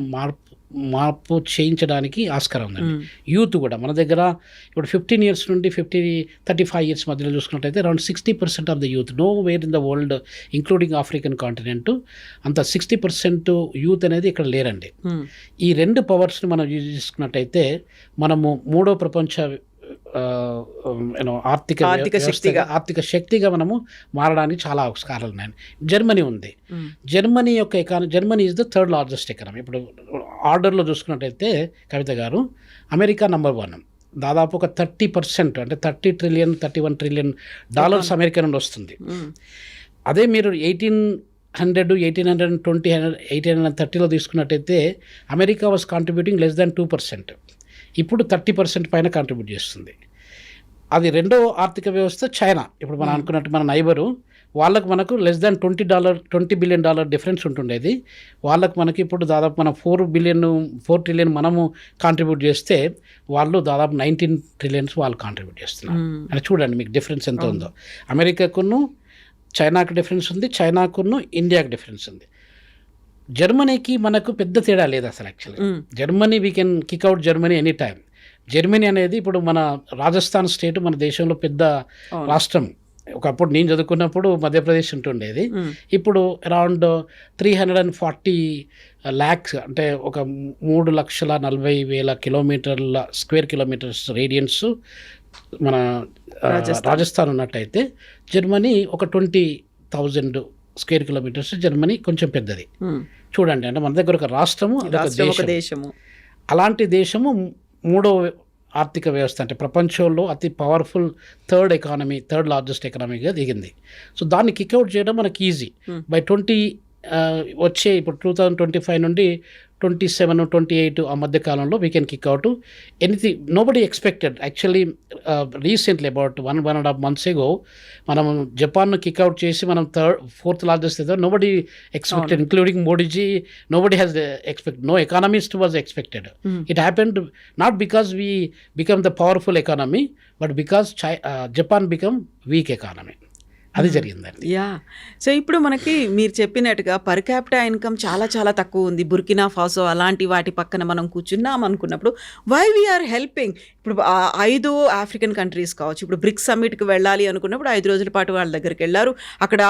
మార్పు చేయించడానికి ఆస్కారం ఉందండి. యూత్ కూడా మన దగ్గర ఇప్పుడు 15 years నుండి 35 years మధ్యలో చూసుకున్నట్టయితే around 60% of the youth know where in the world including African continent అంత 60% యూత్ అనేది ఇక్కడ లేరండి. ఈ 2 పవర్స్ని మనం యూజ్ చేసుకున్నట్టయితే మనము 3వ ప్రపంచ ఆర్థిక శక్తిగా మనము మారడానికి చాలా ఆస్కారాలు ఉన్నాయి. జర్మనీ ఉంది. జర్మనీ యొక్క Germany is the 3rd largest economy. ఇప్పుడు ఆర్డర్లో చూసుకున్నట్టయితే కవిత గారు అమెరికా నంబర్ 1, దాదాపు ఒక 30% అంటే $31 ట్రిలియన్ అమెరికా నుండి వస్తుంది. అదే మీరు 1820 1830లో తీసుకున్నట్టయితే America was contributing less than 2%. ఇప్పుడు 30% పైన కాంట్రిబ్యూట్ చేస్తుంది. అది రెండో ఆర్థిక వ్యవస్థ చైనా. ఇప్పుడు మనం అనుకున్నట్టు మన నైబరు, వాళ్ళకు మనకు లెస్ దాన్ $20 బిలియన్ డిఫరెన్స్ ఉంటుండేది. వాళ్ళకు మనకి ఇప్పుడు దాదాపు మనం 4 ట్రిలియన్ మనము కాంట్రిబ్యూట్ చేస్తే వాళ్ళు దాదాపు 19 ట్రిలియన్స్ వాళ్ళు కాంట్రిబ్యూట్ చేస్తున్నారు. అని చూడండి మీకు డిఫరెన్స్ ఎంత ఉందో. అమెరికాకును చైనాకు డిఫరెన్స్ ఉంది, చైనాకును ఇండియాకు డిఫరెన్స్ ఉంది. జర్మనీకి మనకు పెద్ద తేడా లేదు అసలు. Actually Germany we can kick out Germany any time. Germany అనేది ఇప్పుడు మన రాజస్థాన్ స్టేట్ మన దేశంలో పెద్ద రాష్ట్రం. ఒకప్పుడు నేను చదువుకున్నప్పుడు మధ్యప్రదేశ్ ఉంటుండేది. ఇప్పుడు అరౌండ్ 340 lakhs అంటే ఒక 3,40,000 కిలోమీటర్ల స్క్వేర్ కిలోమీటర్స్ రేడియన్స్ మన రాజస్థాన్ ఉన్నట్టయితే జర్మనీ ఒక 20,000 స్క్వేర్ కిలోమీటర్స్. జర్మనీ కొంచెం పెద్దది. చూడండి, అంటే మన దగ్గర ఒక రాష్ట్రము, అదొక దేశము. అలాంటి దేశము 3వ ఆర్థిక వ్యవస్థ అంటే ప్రపంచంలో అతి పవర్ఫుల్ 3rd లార్జెస్ట్ ఎకానమీగా దిగింది. సో దాన్ని కిక్అవుట్ చేయడం మనకి ఈజీ. బై వచ్చే ఇప్పుడు 2025 నుండి 27, 28 ఆ మధ్య కాలంలో we can kick out anything. Nobody expected actually recently about 1.5 months ago మనం జపాన్ను కిక్అవుట్ చేసి మనం 4th లార్జెస్ట్ అయితే nobody expected including Modiji. Nobody has expected, no economist was expected. It happened not because we become the powerful economy but because Japan become weak economy. అది జరిగిందండి. So ఇప్పుడు మనకి మీరు చెప్పినట్టుగా పర్ క్యాపిటా ఇన్కమ్ చాలా చాలా తక్కువ ఉంది. బుర్కినా ఫాసో అలాంటి వాటి పక్కన మనం కూర్చున్నాం అనుకున్నప్పుడు వై వీఆర్ హెల్పింగ్. ఇప్పుడు 5 ఆఫ్రికన్ కంట్రీస్ కావచ్చు, ఇప్పుడు బ్రిక్స్ సమ్మిట్కి వెళ్ళాలి అనుకున్నప్పుడు 5 రోజుల పాటు వాళ్ళ దగ్గరికి వెళ్ళారు. అక్కడ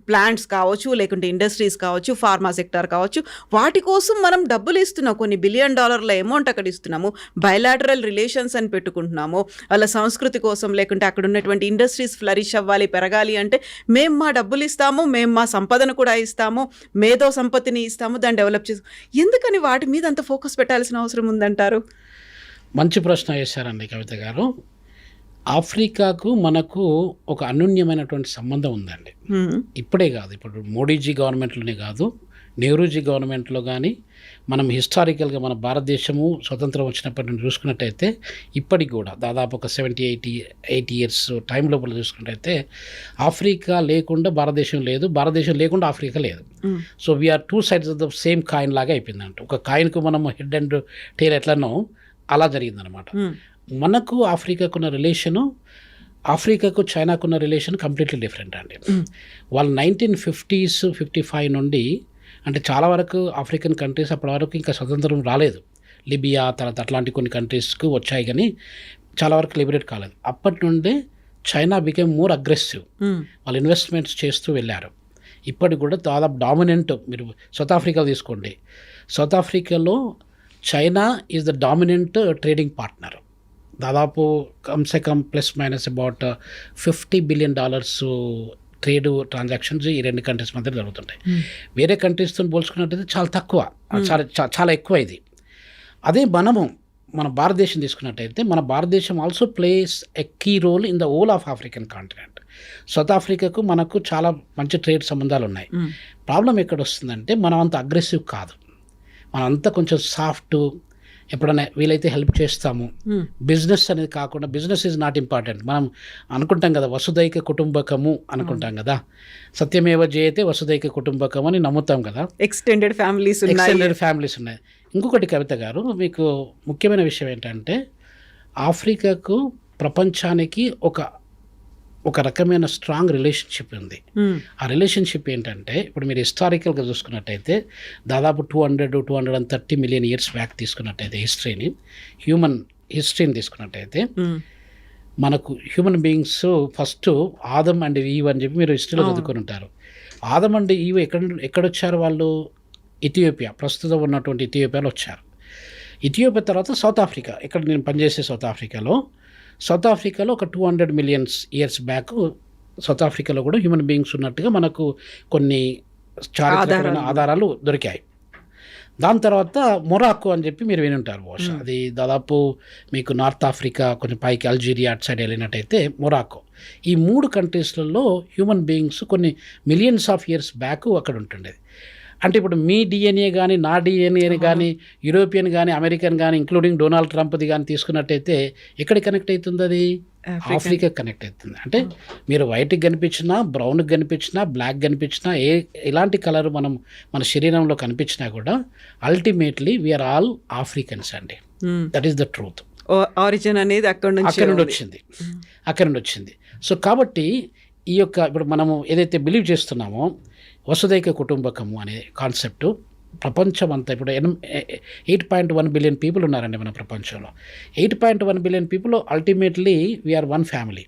ప్లాంట్స్ కావచ్చు, లేకుంటే ఇండస్ట్రీస్ కావచ్చు, ఫార్మా సెక్టార్ కావచ్చు, వాటి కోసం మనం డబ్బులు ఇస్తున్నాం. కొన్ని $1 బిలియన్ అమౌంట్ అక్కడ ఇస్తున్నాము. బయలాటరల్ రిలేషన్స్ అని పెట్టుకుంటున్నాము. వాళ్ళ సంస్కృతి కోసం, లేకుంటే అక్కడ ఉన్నటువంటి ఇండస్ట్రీస్ ఫ్లరిష్ అవ్వాలి, పెరగాలి అంటే మేము మా డబ్బులు ఇస్తాము, మేము మా సంపదను కూడా ఇస్తాము, మేధో సంపత్తిని ఇస్తాము, దాన్ని డెవలప్ చేస్తాము. ఎందుకని వాటి మీద అంత ఫోకస్ పెట్టాల్సిన అవసరం ఉందంటారు? మంచి ప్రశ్న వేశారండి కవిత గారు. ఆఫ్రికాకు మనకు ఒక అనూన్యమైనటువంటి సంబంధం ఉందండి. ఇప్పుడే కాదు, ఇప్పుడు మోడీజీ గవర్నమెంట్లోనే కాదు, నెహ్రూజీ గవర్నమెంట్లో కానీ మనం హిస్టారికల్గా మన భారతదేశము స్వతంత్రం వచ్చినప్పటి నుండి చూసుకున్నట్టయితే ఇప్పటికి కూడా దాదాపు ఒక 70-80 years టైం లోపల చూసుకున్నట్టయితే ఆఫ్రికా లేకుండా భారతదేశం లేదు, భారతదేశం లేకుండా ఆఫ్రికా లేదు. So we are 2 sides of the same coin లాగా అయిపోయిందంట. ఒక కాయిన్కు మనం హెడ్ అండ్ టైల్ ఎట్లనో అలా జరిగిందనమాట. మనకు ఆఫ్రికాకున్న రిలేషను, ఆఫ్రికాకు చైనాకున్న రిలేషన్ కంప్లీట్లీ డిఫరెంట్ అండి. వాళ్ళు 1950s 55 నుండి అంటే చాలా వరకు ఆఫ్రికన్ కంట్రీస్ అప్పటి వరకు ఇంకా స్వతంత్రం రాలేదు. లిబియా తర్వాత అట్లాంటి కొన్ని కంట్రీస్కి వచ్చాయి, కానీ చాలా వరకు లిబరేట్ కాలేదు. అప్పటి నుండే చైనా బికేమ్ మోర్ అగ్రెసివ్. వాళ్ళు ఇన్వెస్ట్మెంట్స్ చేస్తూ వెళ్ళారు. ఇప్పటికి కూడా దాదాపు డామినెంట్. మీరు సౌత్ ఆఫ్రికా తీసుకోండి, సౌత్ ఆఫ్రికాలో China is the dominant trading partner. దాదాపు కమ్సే కమ్ plus minus about $50 billion trade transactions ఈ రెండు కంట్రీస్ మధ్య జరుగుతుంటాయి. వేరే కంట్రీస్తో పోల్చుకున్నట్టయితే చాలా తక్కువ, చాలా ఎక్కువ ఇది. అదే మన భారతదేశం తీసుకున్నట్టయితే మన భారతదేశం also plays a key role in the whole of African continent. South ఆఫ్రికాకు మనకు చాలా మంచి ట్రేడ్ సంబంధాలు ఉన్నాయి. ప్రాబ్లం ఎక్కడ వస్తుందంటే మనం అంత అగ్రెసివ్ కాదు, మనంతా కొంచెం సాఫ్ట్, ఎప్పుడైనా వీలైతే హెల్ప్ చేస్తాము. బిజినెస్ అనేది కాకుండా, బిజినెస్ ఈజ్ నాట్ ఇంపార్టెంట్. మనం అనుకుంటాం కదా వసుదైక కుటుంబకము అనుకుంటాం కదా, సత్యమేవ జయతే వసుదైక కుటుంబకం అని నమ్ముతాం కదా. ఎక్స్టెండెడ్ ఫ్యామిలీస్ ఉన్నాయి. ఇంకొకటి కవిత గారు, మీకు ముఖ్యమైన విషయం ఏంటంటే ఆఫ్రికాకు ప్రపంచానికి ఒక రకమైన స్ట్రాంగ్ రిలేషన్షిప్ ఉంది. ఆ రిలేషన్షిప్ ఏంటంటే ఇప్పుడు మీరు హిస్టారికల్గా చూసుకున్నట్టయితే దాదాపు 230 మిలియన్ ఇయర్స్ బ్యాక్ తీసుకున్నట్టయితే హ్యూమన్ హిస్టరీని తీసుకున్నట్టయితే మనకు human beings first Adam and Eve అని చెప్పి మీరు హిస్టరీలో చదువుకొని ఉంటారు. ఆదమ్ అండ్ ఈవ్ ఎక్కడొచ్చారు? వాళ్ళు ఇథియోపియా, ప్రస్తుతం ఉన్నటువంటి ఇథియోపియాలో వచ్చారు. ఇథియోపియా తర్వాత సౌత్ ఆఫ్రికా, ఇక్కడ నేను పనిచేసే సౌత్ ఆఫ్రికాలో ఒక 200 మిలియన్ ఇయర్స్ బ్యాక్ సౌత్ ఆఫ్రికాలో కూడా హ్యూమన్ బీయింగ్స్ ఉన్నట్టుగా మనకు కొన్ని చారిత్రకమైన ఆధారాలు దొరికాయి. దాని తర్వాత మొరాకో అని చెప్పి మీరు విని ఉంటారు బహుశా, అది దాదాపు మీకు నార్త్ ఆఫ్రికా కొంచెం పైకి అల్జీరియా అటు సైడ్ వెళ్ళినట్టయితే మొరాకో. ఈ 3 కంట్రీస్లలో హ్యూమన్ బీయింగ్స్ కొన్ని మిలియన్స్ ఆఫ్ ఇయర్స్ బ్యాక్ అక్కడ ఉంటుండేది. అంటే ఇప్పుడు మీ డిఎన్ఏ కానీ నా డిఎన్ఏ కానీ యూరోపియన్ కానీ అమెరికన్ కానీ ఇంక్లూడింగ్ డొనాల్డ్ ట్రంప్ది కానీ తీసుకున్నట్టయితే ఎక్కడికి కనెక్ట్ అవుతుంది? అది ఆఫ్రికా కనెక్ట్ అవుతుంది. అంటే మీరు వైట్కి కనిపించినా, బ్రౌన్కి కనిపించినా, బ్లాక్ కనిపించినా, ఎలాంటి కలర్ మన శరీరంలో కనిపించినా కూడా అల్టిమేట్లీ వీఆర్ ఆల్ ఆఫ్రికన్స్ అండి. That is the truth. Origin అనేది అక్కడ నుండి వచ్చింది. సో కాబట్టి ఈ యొక్క ఇప్పుడు మనము ఏదైతే బిలీవ్ చేస్తున్నామో వసుదైక కుటుంబకము అనే కాన్సెప్టు ప్రపంచం అంతా ఇప్పుడు 8.1 బిలియన్ పీపుల్ ఉన్నారండి మన ప్రపంచంలో. 8.1 billion people ultimately we are one family.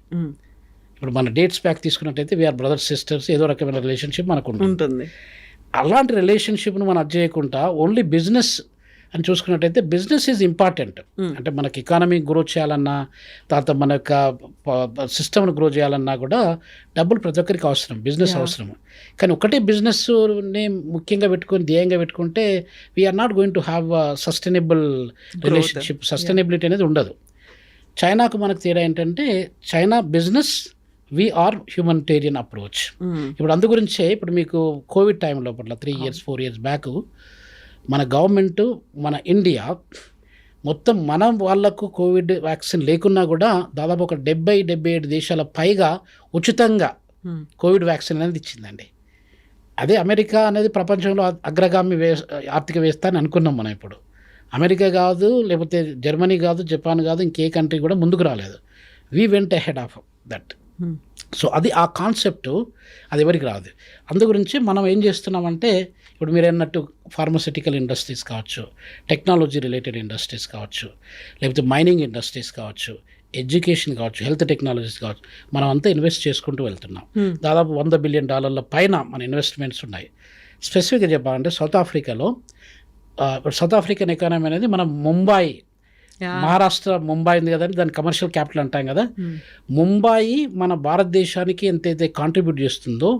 ఇప్పుడు మన డేట్స్ బ్యాక్ తీసుకున్నట్టయితే వీఆర్ బ్రదర్స్ సిస్టర్స్, ఏదో రకమైన రిలేషన్షిప్ మనకు ఉంటుంది. అలాంటి రిలేషన్షిప్ను మనం అది చేయకుండా ఓన్లీ బిజినెస్ అని చూసుకున్నట్టయితే బిజినెస్ ఈజ్ ఇంపార్టెంట్. అంటే మనకి ఎకానమీ గ్రో చేయాలన్నా, తర్వాత మన యొక్క సిస్టమ్ను గ్రో చేయాలన్నా కూడా డబ్బులు ప్రతి ఒక్కరికి అవసరం, బిజినెస్ అవసరం. కానీ ఒకటే బిజినెస్ని ముఖ్యంగా ధ్యేయంగా పెట్టుకుంటే we are not going to have sustainable relationship. Sustainability అనేది ఉండదు. చైనాకు మనకు తేడా ఏంటంటే China business, we are humanitarian approach. ఇప్పుడు అందు గురించే ఇప్పుడు మీకు కోవిడ్ టైం లోపల 3-4 ఇయర్స్ బ్యాక్ మన గవర్నమెంట్, మన ఇండియా మొత్తం మన వాళ్లకు కోవిడ్ వ్యాక్సిన్ లేకున్నా కూడా దాదాపు ఒక 70-77 దేశాల పైగా ఉచితంగా కోవిడ్ వ్యాక్సిన్ అనేది ఇచ్చిందండి. అదే అమెరికా అనేది ప్రపంచంలో అగ్రగామి ఆర్థిక వ్యవస్థ అని అనుకున్నాం మనం. ఇప్పుడు అమెరికా కాదు, లేకపోతే జర్మనీ కాదు, జపాన్ కాదు, ఇంకే కంట్రీ కూడా ముందుకు రాలేదు. We went ahead of that. So అది ఆ కాన్సెప్టు అది ఎవరికి రాదు. అందు గురించి మనం ఏం చేస్తున్నామంటే ఇప్పుడు మీరు అన్నట్టు ఫార్మస్యూటికల్ ఇండస్ట్రీస్ కావచ్చు, టెక్నాలజీ రిలేటెడ్ ఇండస్ట్రీస్ కావచ్చు, లేకపోతే మైనింగ్ ఇండస్ట్రీస్ కావచ్చు, ఎడ్యుకేషన్ కావచ్చు, హెల్త్ టెక్నాలజీస్ కావచ్చు, మనం అంతా ఇన్వెస్ట్ చేసుకుంటూ వెళ్తున్నాం. దాదాపు $100 బిలియన్ పైన మన ఇన్వెస్ట్మెంట్స్ ఉన్నాయి. స్పెసిఫిక్గా చెప్పాలంటే సౌత్ ఆఫ్రికన్ ఎకానమీ అనేది మనం ముంబాయి, మహారాష్ట్ర ముంబాయి ఉంది కదండి, దాని కమర్షియల్ క్యాపిటల్ అంటాం కదా. ముంబాయి మన భారతదేశానికి ఎంతైతే కాంట్రిబ్యూట్ చేస్తుందో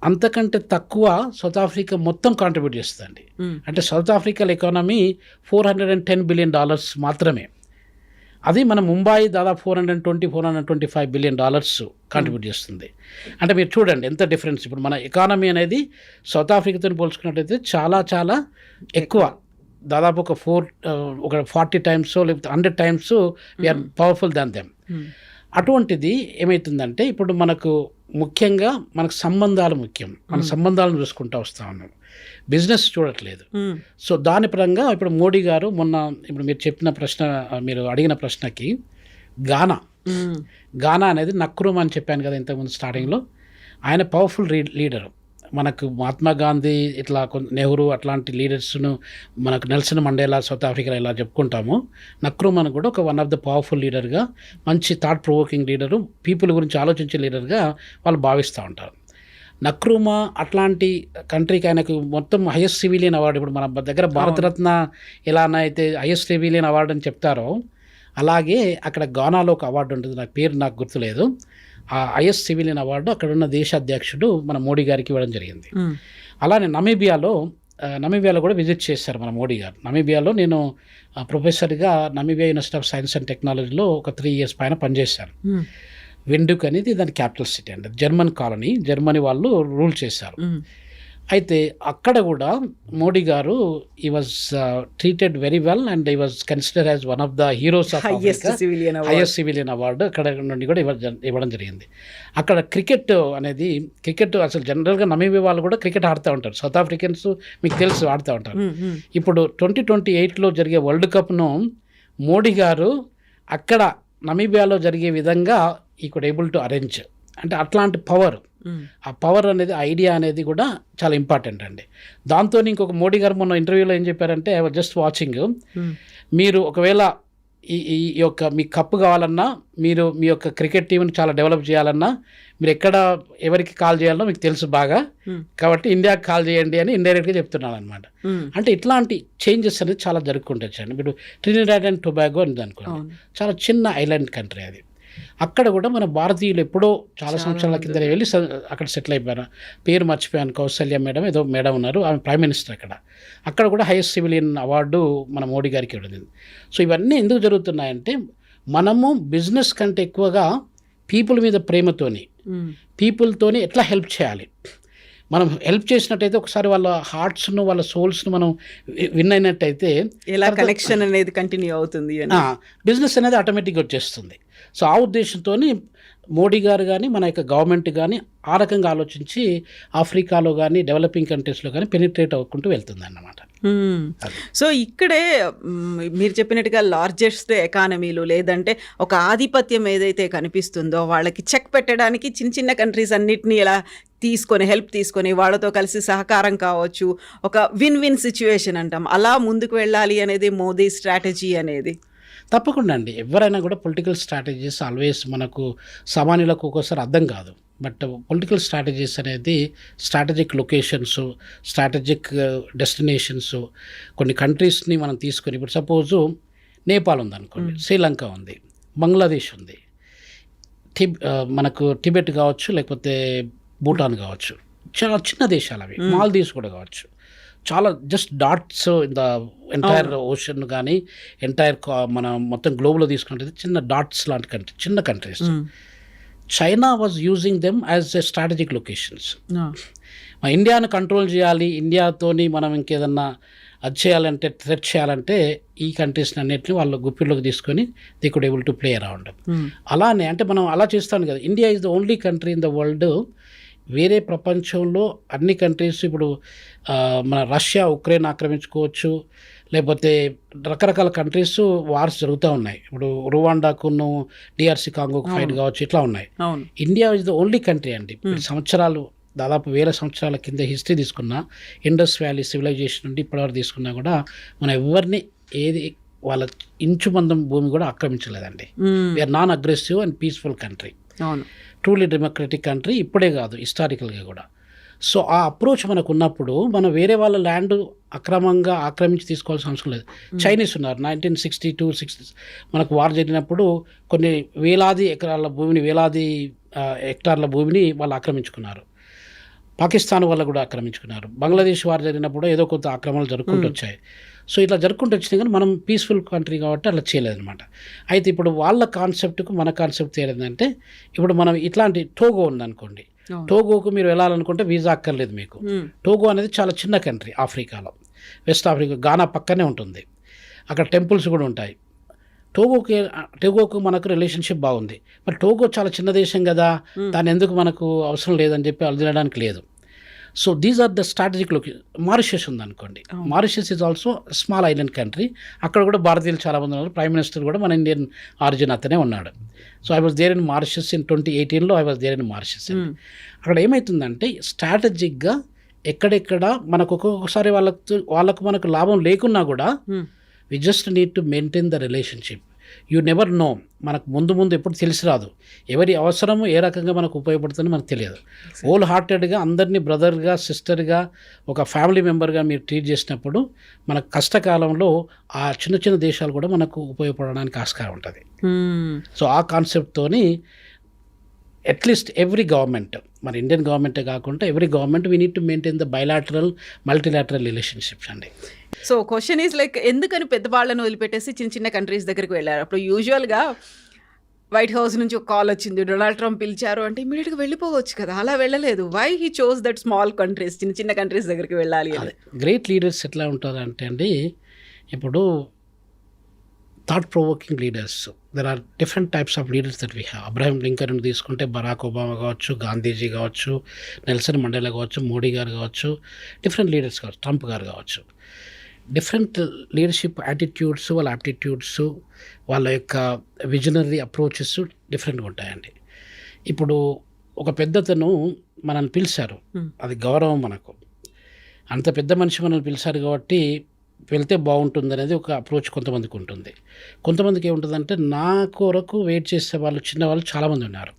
అంతకంటే తక్కువ సౌత్ ఆఫ్రికా మొత్తం కాంట్రిబ్యూట్ చేస్తుందండి. అంటే సౌత్ ఆఫ్రికన్ ఎకానమీ $410 బిలియన్ మాత్రమే. అది మన ముంబాయి దాదాపు $425 బిలియన్ కాంట్రిబ్యూట్ చేస్తుంది. అంటే మీరు చూడండి ఎంత డిఫరెన్స్. ఇప్పుడు మన ఎకానమీ అనేది సౌత్ ఆఫ్రికాతో పోల్చుకున్నట్టయితే చాలా చాలా ఎక్కువ, దాదాపు ఒక 40 టైమ్స్ లేకపోతే 100 times we are powerful than them. అటువంటిది ఏమవుతుందంటే ఇప్పుడు మనకు ముఖ్యంగా మనకు సంబంధాలు ముఖ్యం. మన సంబంధాలను చూసుకుంటూ వస్తూ ఉన్నాం, బిజినెస్ చూడట్లేదు. సో దాని పరంగా ఇప్పుడు మోడీ గారు మొన్న ఇప్పుడు మీరు చెప్పిన ప్రశ్న, మీరు అడిగిన ప్రశ్నకి గానా అనేది నక్రూమ్ అని చెప్పాను కదా ఇంతకుముందు స్టార్టింగ్లో, ఆయన పవర్ఫుల్ లీడరు. మనకు మహాత్మా గాంధీ ఇట్లా నెహ్రూ అట్లాంటి లీడర్స్ను మనకు నెల్సన్ మండేలా సౌత్ ఆఫ్రికాలో ఇలా చెప్పుకుంటాము, నక్రూమాను కూడా ఒక వన్ ఆఫ్ ద పవర్ఫుల్ లీడర్గా, మంచి థాట్ ప్రొవోకింగ్ లీడరు, పీపుల్ గురించి ఆలోచించే లీడర్గా వాళ్ళు భావిస్తూ ఉంటారు. నక్రూమా అట్లాంటి కంట్రీకి ఆయనకు మొత్తం హైయెస్ట్ సివిలియన్ అవార్డు, ఇప్పుడు మన దగ్గర భారతరత్న ఎలా అయితే హైయెస్ట్ సివిలియన్ అవార్డు అని చెప్తారో అలాగే అక్కడ గానాలో ఒక అవార్డు ఉంటుంది, నాకు గుర్తులేదు. ఆ హైయెస్ట్ సివిలియన్ అవార్డు అక్కడున్న దేశ అధ్యక్షుడు మన మోడీ గారికి ఇవ్వడం జరిగింది. అలానే నమీబియాలో కూడా విజిట్ చేశారు మన మోడీ గారు. నమీబియాలో నేను ప్రొఫెసర్గా Namibia university of science and టెక్నాలజీలో ఒక 3 years పైన పనిచేశాను. విండుక్ అనేది దాని క్యాపిటల్ సిటీ అండి, జర్మన్ కాలనీ, జర్మనీ వాళ్ళు రూల్ చేశారు. అయితే అక్కడ కూడా మోడీ గారు he was treated very well and he was consider as one of the heroes of highest civilian award అక్కడ నుండి కూడా ఇవ్వడం జరిగింది. అక్కడ క్రికెట్ అసలు జనరల్గా నమీబియా వాళ్ళు కూడా క్రికెట్ ఆడుతూ ఉంటారు, సౌత్ ఆఫ్రికన్స్ మీకు తెలుసు ఆడుతూ ఉంటారు. ఇప్పుడు 2028లో జరిగే వరల్డ్ కప్ను మోడీ గారు అక్కడ నమీబియాలో జరిగే విధంగా ఈ కుడ్ ఏబుల్ టు అరేంజ్. అంటే అట్లాంటి పవర్, ఆ పవర్ అనేది, ఐడియా అనేది కూడా చాలా ఇంపార్టెంట్ అండి. దాంతో ఇంకొక మోడీ గారు మొన్న ఇంటర్వ్యూలో ఏం చెప్పారంటే, ఐ వాజ్ జస్ట్ వాచింగ్, మీరు ఒకవేళ ఈ యొక్క మీ కప్పు కావాలన్నా, మీరు మీ యొక్క క్రికెట్ టీంని చాలా డెవలప్ చేయాలన్నా, మీరు ఎక్కడ ఎవరికి కాల్ చేయాలో మీకు తెలుసు బాగా, కాబట్టి ఇండియాకి కాల్ చేయండి అని ఇండైరెక్ట్గా చెప్తున్నాను అనమాట. అంటే ఇట్లాంటి చేంజెస్ అనేది చాలా జరుగుతుంటాయండి. ఇప్పుడు ట్రినిడాడ్ అండ్ టొబాగో ఉంది అనుకోండి, చాలా చిన్న ఐలాండ్ కంట్రీ అది. అక్కడ కూడా మన భారతీయులు ఎప్పుడో చాలా సంవత్సరాల కింద వెళ్ళి అక్కడ సెటిల్ అయిపోయారు. పేరు మర్చిపోయాను, కౌసల్య మేడం ఏదో మేడం ఉన్నారు, ఆమె ప్రైమ్ మినిస్టర్ అక్కడ కూడా హైయెస్ట్ సివిలియన్ అవార్డు మన మోడీ గారికి ఇవ్వడం. సో ఇవన్నీ ఎందుకు జరుగుతున్నాయంటే, మనము బిజినెస్ కంటే ఎక్కువగా పీపుల్ మీద ప్రేమతోని, పీపుల్తోని ఎట్లా హెల్ప్ చేయాలి, మనం హెల్ప్ చేసినట్టయితే ఒకసారి వాళ్ళ హార్ట్స్ను, వాళ్ళ సోల్స్ను మనం విన్ అయినట్టయితే ఎలా కనెక్షన్ అనేది కంటిన్యూ అవుతుంది, బిజినెస్ అనేది ఆటోమేటిక్గా వచ్చేస్తుంది. సో ఆ ఉద్దేశంతో మోడీ గారు కానీ మన యొక్క గవర్నమెంట్ కానీ ఆ రకంగా ఆలోచించి ఆఫ్రికాలో కానీ డెవలపింగ్ కంట్రీస్లో కానీ పెనిట్రేట్ అవ్వకుంటూ వెళ్తుంది అన్నమాట. సో ఇక్కడే మీరు చెప్పినట్టుగా లార్జెస్ట్ ఎకానమీలు, లేదంటే ఒక ఆధిపత్యం ఏదైతే కనిపిస్తుందో వాళ్ళకి చెక్ పెట్టడానికి చిన్న చిన్న కంట్రీస్ అన్నిటినీ ఎలా హెల్ప్ తీసుకొని వాళ్ళతో కలిసి సహకారం కావచ్చు, ఒక విన్ విన్ సిచ్యువేషన్ అంటాం, అలా ముందుకు వెళ్ళాలి అనేది మోదీ స్ట్రాటజీ అనేది. తప్పకుండా అండి, ఎవరైనా కూడా పొలిటికల్ స్ట్రాటజీస్ ఆల్వేస్ మనకు సామాన్యులకు ఒక్కోసారి అర్థం కాదు. బట్ పొలిటికల్ స్ట్రాటజీస్ అనేది స్ట్రాటజిక్ లొకేషన్స్, స్ట్రాటజిక్ డెస్టినేషన్స్, కొన్ని కంట్రీస్ని మనం తీసుకొని, ఇప్పుడు సపోజు నేపాల్ ఉందనుకోండి, శ్రీలంక ఉంది, బంగ్లాదేశ్ ఉంది, మనకు టిబెట్ కావచ్చు, లేకపోతే భూటాన్ కావచ్చు, చాలా చిన్న దేశాలు అవి, మాల్దీవ్స్ కూడా కావచ్చు. చాలా just dots in the entire ocean కానీ ఎంటైర్ మన మొత్తం గ్లోబ్లో తీసుకుంటే చిన్న డాట్స్ లాంటి కంట్రీ, చిన్న countries. China was using them as a strategic locations. ఇండియాను కంట్రోల్ చేయాలి, ఇండియాతోని మనం ఇంకేదన్నా అది చేయాలంటే, థ్రెట్ చేయాలంటే ఈ కంట్రీస్ని అన్నిటిని వాళ్ళు గుప్పిలోకి తీసుకొని they could able to play around. అలానే అంటే మనం అలా చేస్తాను కదా, India is the only country in the world, వేరే ప్రపంచంలో అన్ని కంట్రీస్ ఇప్పుడు మన రష్యా ఉక్రెయిన్ ఆక్రమించుకోవచ్చు, లేకపోతే రకరకాల కంట్రీస్ వార్స్ జరుగుతూ ఉన్నాయి. ఇప్పుడు రువాండాకును డిఆర్సి కాంగోకు ఫైట్ కావచ్చు, ఇట్లా ఉన్నాయి. India is the only country అండి. సంవత్సరాలు, దాదాపు 1000 సంవత్సరాల కింద హిస్టరీ తీసుకున్నా, ఇండస్ వ్యాలీ సివిలైజేషన్ నుండి ఇప్పటివరకు తీసుకున్నా కూడా మనం ఎవరిని వాళ్ళ ఇంచు మందం భూమి కూడా ఆక్రమించలేదండి. We're non aggressive and peaceful country, truly democratic country. ఇప్పుడే కాదు, హిస్టారికల్గా కూడా. సో ఆ అప్రోచ్ మనకు ఉన్నప్పుడు మనం వేరే వాళ్ళ ల్యాండ్ అక్రమంగా ఆక్రమించి తీసుకోవాల్సిన అవసరం లేదు. చైనీస్ ఉన్నారు, 1962-60 మనకు వార్ జరిగినప్పుడు కొన్ని వేలాది ఎకరాల భూమిని, వేలాది హెక్టార్ల భూమిని వాళ్ళు ఆక్రమించుకున్నారు. పాకిస్తాన్ వాళ్ళు కూడా ఆక్రమించుకున్నారు. బంగ్లాదేశ్ వార్ జరిగినప్పుడు ఏదో కొంత ఆక్రమణలు జరుపుకుంటూ వచ్చాయి. సో ఇట్లా జరుపుకుంటూ వచ్చినాయి, కానీ మనం పీస్ఫుల్ కంట్రీ కాబట్టి అలా చేయలేదన్నమాట. అయితే ఇప్పుడు వాళ్ళ కాన్సెప్ట్కు మన కాన్సెప్ట్ ఏంటంటే, ఇప్పుడు మనం ఇట్లాంటి టోగో ఉందనుకోండి, టోగోకు మీరు వెళ్ళాలనుకుంటే వీసా అక్కర్లేదు మీకు. టోగో అనేది చాలా చిన్న కంట్రీ ఆఫ్రికాలో, వెస్ట్ ఆఫ్రికా, గానా పక్కనే ఉంటుంది. అక్కడ టెంపుల్స్ కూడా ఉంటాయి. టోగోకు మనకు రిలేషన్షిప్ బాగుంది. మరి టోగో చాలా చిన్న దేశం కదా, దాన్ని ఎందుకు మనకు అవసరం లేదని చెప్పి అలజడడానికి లేదు. So these are the strategic location. Mauritius ఉందనుకోండి, Mauritius is also small island country. అక్కడ కూడా భారతీయులు చాలామంది ఉన్నారు. ప్రైమ్ మినిస్టర్ కూడా మన ఇండియన్ ఆరిజిన్ అతనే ఉన్నాడు. So I was there in Mauritius in 2018లో. I was there in Mauritius. అక్కడ ఏమవుతుందంటే స్ట్రాటజిక్గా ఎక్కడెక్కడ మనకు ఒక్కొక్కసారి వాళ్ళకు మనకు లాభం లేకున్నా కూడా we just need to maintain the relationship. You never know, మనకు ముందు ఎప్పుడు తెలిసి రాదు ఎవరి అవసరము ఏ రకంగా మనకు ఉపయోగపడుతుందో మనకు తెలియదు. హోల్ హార్టెడ్గా అందరినీ బ్రదర్గా సిస్టర్గా ఒక ఫ్యామిలీ మెంబర్గా మీరు ట్రీట్ చేసినప్పుడు మనకు కష్టకాలంలో ఆ చిన్న చిన్న దేశాలు కూడా మనకు ఉపయోగపడడానికి ఆస్కారం ఉంటుంది. సో ఆ కాన్సెప్ట్తోని అట్లీస్ట్ ఎవ్రీ గవర్నమెంట్, మన ఇండియన్ గవర్నమెంటే కాకుండా every government we need to maintain the bilateral multilateral relationships అండి. సో క్వశ్చన్ ఈజ్ లైక్, ఎందుకని పెద్దవాళ్ళను వదిలిపెట్టేసి చిన్న చిన్న కంట్రీస్ దగ్గరికి వెళ్ళారు? అప్పుడు యూజువల్గా వైట్ హౌస్ నుంచి ఒక కాల్ వచ్చింది, డొనాల్డ్ ట్రంప్ పిలిచారు అంటే ఇమీడియట్గా వెళ్ళిపోవచ్చు కదా, అలా వెళ్ళలేదు. Why he chose that small countries, చిన్న చిన్న కంట్రీస్ దగ్గరికి వెళ్ళాలి అని? గ్రేట్ లీడర్స్ ఎట్లా ఉంటారంటే అండి, ఇప్పుడు thought provoking leaders, there are different types of leaders that we have. Abraham Lincoln తీసుకుంటే బరాక్ ఒబామా కావచ్చు, గాంధీజీ కావచ్చు, నెల్సన్ మండేలా కావచ్చు, మోడీ గారు కావచ్చు, డిఫరెంట్ లీడర్స్ కావచ్చు, ట్రంప్ గారు కావచ్చు. డిఫరెంట్ లీడర్షిప్ యాటిట్యూడ్స్, వాళ్ళ యాప్టిట్యూడ్స్, వాళ్ళ యొక్క విజనరీ అప్రోచెస్ డిఫరెంట్గా ఉంటాయండి. ఇప్పుడు ఒక పెద్దతను మనల్ని పిలిచారు, అది గౌరవం మనకు. అంత పెద్ద మనిషి మనల్ని పిలిచారు కాబట్టి వెళ్తే బాగుంటుంది అనేది ఒక అప్రోచ్ కొంతమందికి ఉంటుంది. కొంతమందికి ఏముంటుందంటే, నా కొరకు వెయిట్ చేసే వాళ్ళు చిన్నవాళ్ళు చాలామంది ఉన్నారు.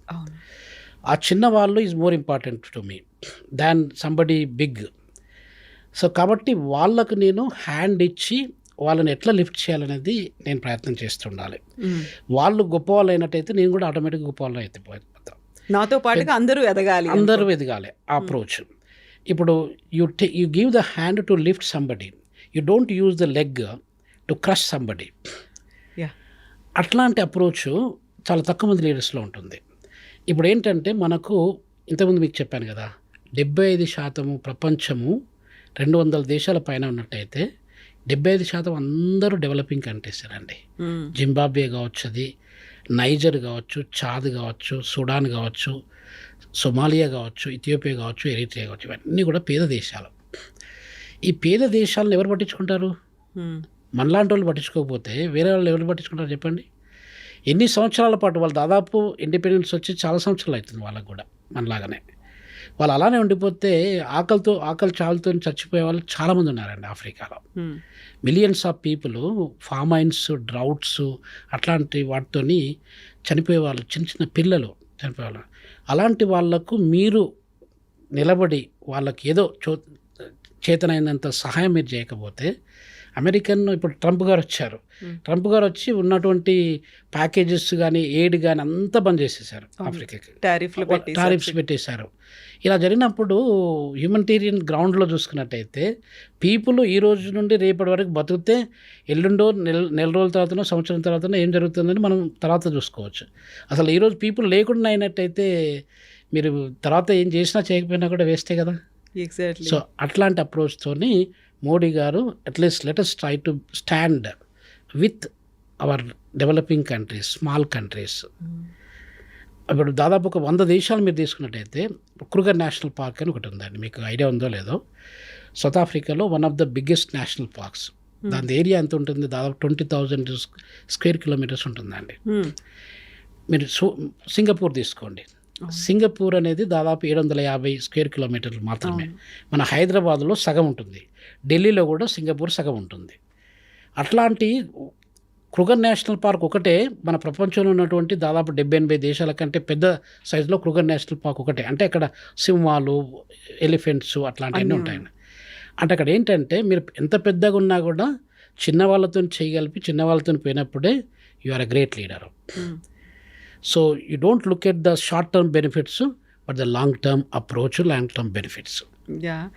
ఆ చిన్నవాళ్ళు is more important to me than somebody big. So కాబట్టి వాళ్ళకు నేను హ్యాండ్ ఇచ్చి వాళ్ళని ఎట్లా లిఫ్ట్ చేయాలనేది నేను ప్రయత్నం చేస్తుండాలి. వాళ్ళు గొప్పవాళ్ళు అయినట్టయితే నేను కూడా ఆటోమేటిక్గా గొప్పవాళ్ళు అయితే పోతాను. నాతో పాటుగా అందరూ ఎదగాలి, అందరూ ఎదగాలి ఆ అప్రోచ్. ఇప్పుడు you give the hand to lift somebody, you don't use the leg to crush somebody. అట్లాంటి అప్రోచ్ చాలా తక్కువ మంది లీడర్స్లో ఉంటుంది. ఇప్పుడు ఏంటంటే, మనకు ఇంతకుముందు మీకు చెప్పాను కదా, 75% ప్రపంచము 200 దేశాల పైన ఉన్నట్టయితే 75% అందరూ డెవలపింగ్ కంట్రీస్ అండి. జింబాబ్వే కావచ్చు, అది నైజర్ కావచ్చు, చాద్ కావచ్చు, సుడాన్ కావచ్చు, సొమాలియా కావచ్చు, ఇథియోపియా కావచ్చు, ఎరిట్రియా కావచ్చు, ఇవన్నీ కూడా పేద దేశాలు. ఈ పేద దేశాలను ఎవరు పట్టించుకుంటారు? మనలాంటి వాళ్ళు పట్టించుకోకపోతే వేరే వాళ్ళు ఎవరు పట్టించుకుంటారు చెప్పండి? ఎన్ని సంవత్సరాల పాటు వాళ్ళు, దాదాపు ఇండిపెండెన్స్ వచ్చి చాలా సంవత్సరాలు అవుతుంది వాళ్ళకు కూడా మనలాగానే. వాళ్ళు అలానే ఉండిపోతే ఆకలి చావులతో చచ్చిపోయే వాళ్ళు చాలామంది ఉన్నారండి ఆఫ్రికాలో. మిలియన్స్ ఆఫ్ పీపుల్ ఫామైన్స్, డ్రౌట్స్ అట్లాంటి వాటితోని చనిపోయే వాళ్ళు, చిన్న చిన్న పిల్లలు చనిపోయేవాళ్ళు. అలాంటి వాళ్లకు మీరు నిలబడి వాళ్ళకి ఏదో చేతనైనంత సహాయం మీరు చేయకపోతే, అమెరికన్ ఇప్పుడు ట్రంప్ గారు వచ్చారు, ట్రంప్ గారు వచ్చి ఉన్నటువంటి ప్యాకేజెస్ కానీ ఎయిడ్ కానీ అంతా బంద్ చేసేసారు, ఆఫ్రికాకి టారిఫ్స్ పెట్టేశారు. ఇలా జరిగినప్పుడు హ్యూమనిటేరియన్ గ్రౌండ్లో చూసుకున్నట్టయితే పీపుల్ ఈ రోజు నుండి రేపటి వరకు బతికితే ఎల్లుండో నెల రోజుల తర్వాతనో సంవత్సరం తర్వాతనో ఏం జరుగుతుందని మనం తర్వాత చూసుకోవచ్చు. అసలు ఈరోజు పీపుల్ లేకుండా అయినట్టయితే మీరు తర్వాత ఏం చేసినా చేయకపోయినా కూడా వేస్టే కదా. ఎగ్జాక్ట్లీ. సో అట్లాంటి అప్రోచ్తోని మోడీ గారు at least let us try to stand with our developing countries, small countries. ఇప్పుడు దాదాపు ఒక 100 దేశాలు మీరు తీసుకున్నట్టయితే క్రూగర్ నేషనల్ పార్క్ అని ఒకటి ఉందండి, మీకు ఐడియా ఉందో లేదో. సౌత్ ఆఫ్రికాలో one of the biggest national parks. దాని ఏరియా ఎంత ఉంటుంది? దాదాపు 20,000 స్క్వేర్ కిలోమీటర్స్ ఉంటుందండి. మీరు సింగపూర్ తీసుకోండి, సింగపూర్ అనేది దాదాపు 750 స్క్వేర్ కిలోమీటర్లు మాత్రమే. మన హైదరాబాద్లో సగం ఉంటుంది, ఢిల్లీలో కూడా సింగపూర్ సగం ఉంటుంది. అట్లాంటి క్రూగర్ నేషనల్ పార్క్ ఒకటే మన ప్రపంచంలో ఉన్నటువంటి దాదాపు 70-80 దేశాల కంటే పెద్ద సైజులో క్రూగర్ నేషనల్ పార్క్ ఒకటే. అంటే అక్కడ సింహాలు, ఎలిఫెంట్స్ అట్లాంటివన్నీ ఉంటాయండి. అంటే అక్కడ ఏంటంటే, మీరు ఎంత పెద్దగా ఉన్నా కూడా చిన్నవాళ్ళతో చేయగలిపి చిన్నవాళ్ళతో పోయినప్పుడే you are a great leader. So you don't look at the short term benefits but the long term approach, long term benefits.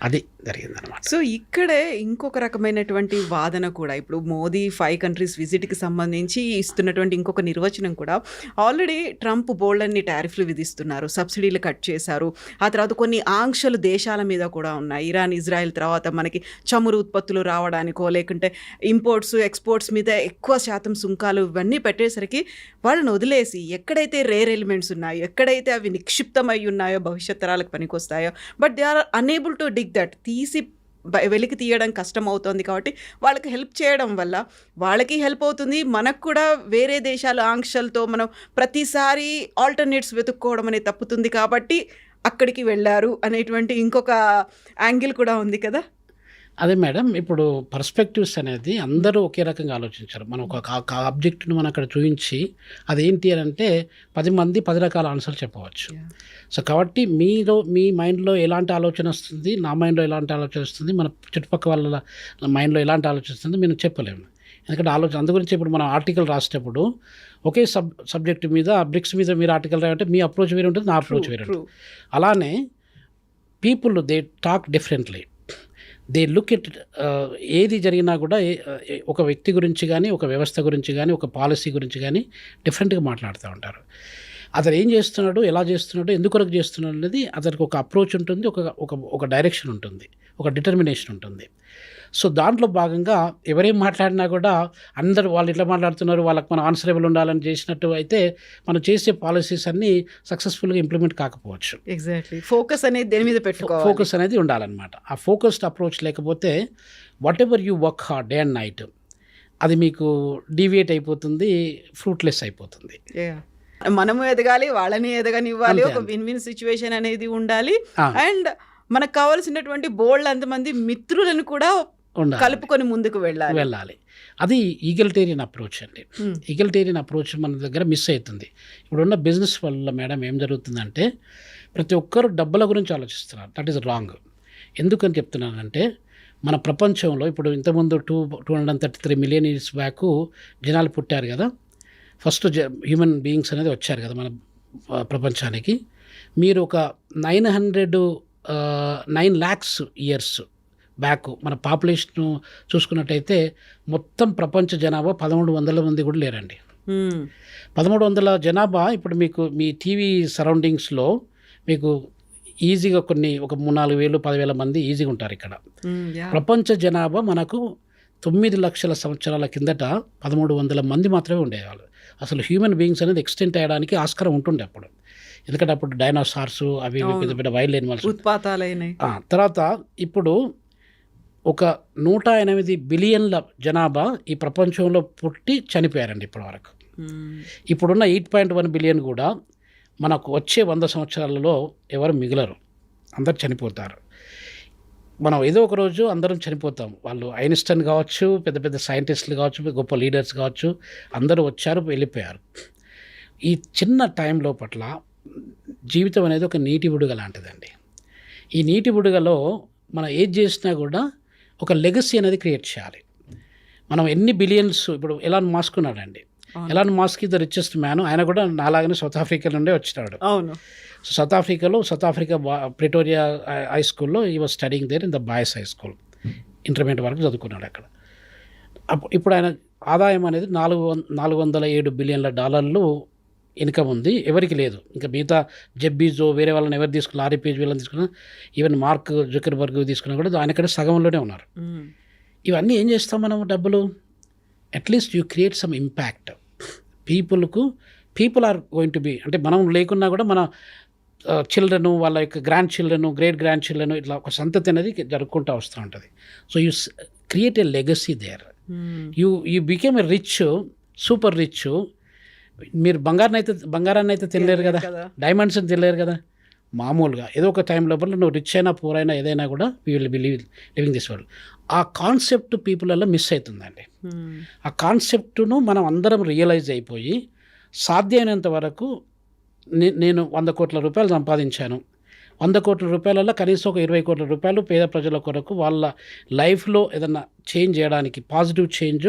అది జరిగిందనమాట. సో ఇక్కడే ఇంకొక రకమైనటువంటి వాదన కూడా, ఇప్పుడు మోదీ 5 కంట్రీస్ విజిట్కి సంబంధించి ఇస్తున్నటువంటి ఇంకొక నిర్వచనం కూడా, ఆల్రెడీ ట్రంప్ బోల్డన్ని టారిఫ్లు విధిస్తున్నారు, సబ్సిడీలు కట్ చేశారు, ఆ తర్వాత కొన్ని ఆంక్షలు దేశాల మీద కూడా ఉన్నాయి. ఇరాన్, ఇజ్రాయెల్ తర్వాత మనకి చమురు ఉత్పత్తులు రావడానికో లేకుంటే ఇంపోర్ట్స్, ఎక్స్పోర్ట్స్ మీద ఎక్కువ శాతం సుంకాలు ఇవన్నీ పెట్టేసరికి వాళ్ళని వదిలేసి ఎక్కడైతే రేర్ ఎలిమెంట్స్ ఉన్నాయో, ఎక్కడైతే అవి నిక్షిప్తమై ఉన్నాయో, భవిష్యత్ తరాలకు పనికొస్తాయో, but they are unable to dig that, తీసి వెలికి తీయడం కష్టం అవుతుంది. కాబట్టి వాళ్ళకి హెల్ప్ చేయడం వల్ల వాళ్ళకి హెల్ప్ అవుతుంది, మనకు కూడా వేరే దేశాల ఆంక్షలతో మనం ప్రతిసారి ఆల్టర్నేట్స్ వెతుక్కోవడం అనేది తప్పుతుంది. కాబట్టి అక్కడికి వెళ్ళారు అనేటువంటి ఇంకొక యాంగిల్ కూడా ఉంది కదా. అదే మేడం, ఇప్పుడు పర్స్పెక్టివ్స్ అనేది అందరూ ఒకే రకంగా ఆలోచించారు. మనం ఒక ఆబ్జెక్ట్ను మనం అక్కడ చూపించి అదేంటి అని అంటే 10 మంది 10 రకాల ఆన్సర్లు చెప్పవచ్చు. సో కాబట్టి మీ మైండ్లో ఎలాంటి ఆలోచన వస్తుంది, నా మైండ్లో ఎలాంటి ఆలోచన వస్తుంది, మన చుట్టుపక్కల వాళ్ళ మైండ్లో ఎలాంటి ఆలోచన వస్తుంది మేము చెప్పలేము. ఎందుకంటే అందు గురించి ఇప్పుడు మనం ఆర్టికల్ రాసేటప్పుడు ఒకే సబ్జెక్ట్ మీద బ్రిక్స్ మీద మీరు ఆర్టికల్ రాయంటే మీ అప్రోచ్ వేరే ఉంటుంది, నా అప్రోచ్ వేరే ఉంటుంది. అలానే people they talk differently, they look at ఏది జరిగినా కూడా ఒక వ్యక్తి గురించి కానీ, ఒక వ్యవస్థ గురించి కానీ, ఒక పాలసీ గురించి కానీ డిఫరెంట్గా మాట్లాడుతూ ఉంటారు. అతను ఏం చేస్తున్నాడు, ఎలా చేస్తున్నాడు, ఎందుకొరకు చేస్తున్నాడు అనేది అతనికి ఒక అప్రోచ్ ఉంటుంది, ఒక డైరెక్షన్ ఉంటుంది, ఒక డిటర్మినేషన్ ఉంటుంది. సో దాంట్లో భాగంగా ఎవరేం మాట్లాడినా కూడా అందరూ వాళ్ళు ఇట్లా మాట్లాడుతున్నారు, వాళ్ళకి మనం ఆన్సరబుల్ ఉండాలని చేసినట్టు అయితే మనం చేసే పాలసీస్ అన్నీ సక్సెస్ఫుల్గా ఇంప్లిమెంట్ కాకపోవచ్చు. ఎగ్జాక్ట్లీ ఫోకస్ అనేది దేని మీద పెట్టుకోవాలి, ఫోకస్ అనేది ఉండాలన్నమాట. ఆ ఫోకస్డ్ అప్రోచ్ లేకపోతే what ever you work hard day and night అది మీకు డీవియేట్ అయిపోతుంది, ఫ్రూట్లెస్ అయిపోతుంది. మనము ఎదగాలి, వాళ్ళని ఎదగనివ్వాలి, ఒక విన్ విన్ సిచ్యువేషన్ అనేది ఉండాలి. అండ్ మనకు కావాల్సినటువంటి బోల్డ్ అంతమంది మిత్రులను కూడా కలుపుకొని ముందుకు వెళ్ళాలి. అది ఈగల్టేరియన్ అప్రోచ్ అండి. ఈగల్టేరియన్ అప్రోచ్ మన దగ్గర మిస్ అవుతుంది. ఇప్పుడున్న బిజినెస్ వల్ల మేడం ఏం జరుగుతుందంటే ప్రతి ఒక్కరు డబ్బుల గురించి ఆలోచిస్తున్నారు. That is wrong. ఎందుకని చెప్తున్నానంటే మన ప్రపంచంలో ఇప్పుడు ఇంతకుముందు 233 మిలియన్ ఇయర్స్ బ్యాక్ జనాలు పుట్టారు కదా, ఫస్ట్ హ్యూమన్ బీయింగ్స్ అనేది వచ్చారు కదా మన ప్రపంచానికి. మీరు ఒక 9 lakhs ఇయర్స్ బ్యాక్ మన పాపులేషన్ చూసుకున్నట్టయితే మొత్తం ప్రపంచ జనాభా 1300 మంది కూడా లేరండి. 1300 జనాభా ఇప్పుడు మీకు మీ టీవీ సరౌండింగ్స్లో మీకు ఈజీగా ఒక 3-4 వేలు 10,000 మంది ఈజీగా ఉంటారు ఇక్కడ. ప్రపంచ జనాభా మనకు 9 లక్షల సంవత్సరాల కిందట 1300 మంది మాత్రమే ఉండేవాళ్ళు. అసలు హ్యూమన్ బీయింగ్స్ అనేది ఎక్స్టెంట్ అయ్యడానికి ఆస్కారం ఉంటుండే అప్పుడు. ఎందుకంటే అప్పుడు డైనోసార్స్ అవి పెద్ద పెద్ద వైల్డ్ యానిమల్స్ ఉత్పాతాలైనాయి. తర్వాత ఇప్పుడు ఒక 108 బిలియన్ల జనాభా ఈ ప్రపంచంలో పుట్టి చనిపోయారండి ఇప్పటి వరకు. ఇప్పుడున్న 8.1 బిలియన్ కూడా మనకు వచ్చే 100 సంవత్సరాలలో ఎవరు మిగలరు, అందరు చనిపోతారు. మనం ఏదో ఒక రోజు అందరం చనిపోతాం. వాళ్ళు ఐన్స్టైన్ కావచ్చు, పెద్ద పెద్ద సైంటిస్టులు కావచ్చు, గొప్ప లీడర్స్ కావచ్చు, అందరూ వచ్చారు వెళ్ళిపోయారు. ఈ చిన్న టైంలో పట్ల జీవితం అనేది ఒక నీటి బుడగ లాంటిదండి. ఈ నీటి బుడగలో మనం ఏది చేసినా కూడా ఒక లెగసీ అనేది క్రియేట్ చేయాలి. మనం ఎన్ని బిలియన్స్ ఇప్పుడు ఎలాన్ మాస్క్ ఉన్నాడండి. Elon Musk the richest man. ఆయన కూడా నాలాగానే సౌత్ ఆఫ్రికా నుండే వచ్చినాడు. అవును. So south Africa Pretoria high స్కూల్లో he was studying there in the boys high school. Intermediate వరకు చదువుకున్నాడు అక్కడ. ఇప్పుడు ఆయన ఆదాయం అనేది $407 బిలియన్ల ఇన్కమ్ ఉంది. ఎవరికి లేదు. ఇంకా మిగతా జెబ్బీజో వేరే వాళ్ళని ఎవరు తీసుకున్నా, లారీ పేజ్ వీళ్ళని తీసుకున్నా, ఈవెన్ మార్క్ జుకర్బర్గ్ తీసుకున్నా కూడా ఆయన ఇక్కడ సగంలోనే ఉన్నారు. ఇవన్నీ ఏం చేస్తాం మనం డబ్బులు? At least you create some impact. People are going to be, అంటే మనం లేకున్నా కూడా మన చిల్డ్రన్, వాళ్ళ యొక్క grand children, great grand children, ఇట్లా ఒక సంతతి అనేది జరుపుకుంటూ వస్తూ ఉంటుంది. So you create a legacy there. You became a rich, super rich. మీరు బంగారాన్ని అయితే తినలేరు కదా, డైమండ్స్ని తినలేరు కదా. మామూలుగా ఏదో ఒక టైం లోపల నువ్వు రిచ్ అయినా పూర్ అయినా ఏదైనా కూడా we will be living this world. ఆ కాన్సెప్ట్ పీపుల్లో మిస్ అవుతుందండి. ఆ కాన్సెప్ట్ను మనం అందరం రియలైజ్ అయిపోయి సాధ్యమైనంత వరకు నేను 100 కోట్ల రూపాయలు సంపాదించాను, 100 కోట్ల రూపాయలలో కనీసం ఒక 20 కోట్ల రూపాయలు పేద ప్రజల కొరకు వాళ్ళ లైఫ్లో ఏదైనా చేంజ్ చేయడానికి, పాజిటివ్ చేంజ్,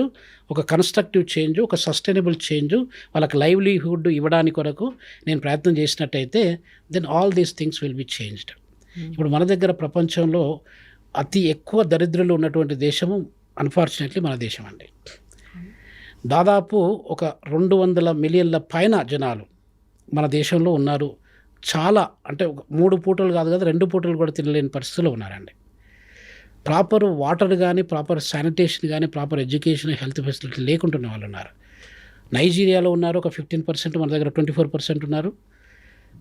ఒక కన్స్ట్రక్టివ్ చేంజ్, ఒక సస్టైనబుల్ చేంజ్, వాళ్ళకి లైవ్లీహుడ్ ఇవ్వడానికి కొరకు నేను ప్రయత్నం చేసినట్టయితే then all these things will be changed. ఇప్పుడు మన దగ్గర ప్రపంచంలో అతి ఎక్కువ దరిద్రులు ఉన్నటువంటి దేశము అన్ఫార్చునేట్లీ మన దేశం అండి. దాదాపు ఒక 200 మిలియన్ల పైన జనాలు మన దేశంలో ఉన్నారు. చాలా అంటే 3 పూటలు కాదు కదా, 2 పూటలు కూడా తినలేని పరిస్థితుల్లో ఉన్నారండి. ప్రాపర్ వాటర్ కానీ, ప్రాపర్ శానిటేషన్ కానీ, ప్రాపర్ ఎడ్యుకేషన్, హెల్త్ ఫెసిలిటీ లేకుంటున్న వాళ్ళు ఉన్నారు. నైజీరియాలో ఉన్నారు ఒక 15%, మన దగ్గర 24% ఉన్నారు.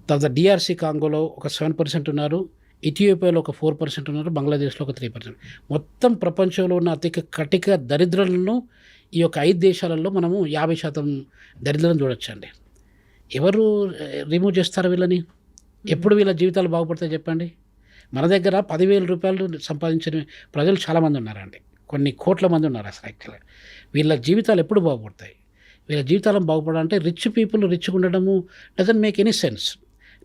తర్వాత డిఆర్సీ కాంగోలో ఒక 7% ఉన్నారు. ఇథియోపియాలో ఒక 4% ఉన్నారు. బంగ్లాదేశ్లో ఒక 3%. మొత్తం ప్రపంచంలో ఉన్న అతి కటిక దరిద్రులను ఈ యొక్క 5 దేశాలలో మనము 50% దరిద్రం చూడొచ్చండి. ఎవరు రిమూవ్ చేస్తారు వీళ్ళని? ఎప్పుడు వీళ్ళ జీవితాలు బాగుపడతాయి చెప్పండి. మన దగ్గర 10,000 రూపాయలు సంపాదించిన ప్రజలు చాలామంది ఉన్నారండి, కొన్ని కోట్ల మంది ఉన్నారు అసలు యాక్చువల్గా. వీళ్ళ జీవితాలు ఎప్పుడు బాగుపడతాయి? వీళ్ళ జీవితాలను బాగుపడాలంటే రిచ్ పీపుల్ రిచ్గా ఉండడము డజంట్ మేక్ ఎనీ సెన్స్.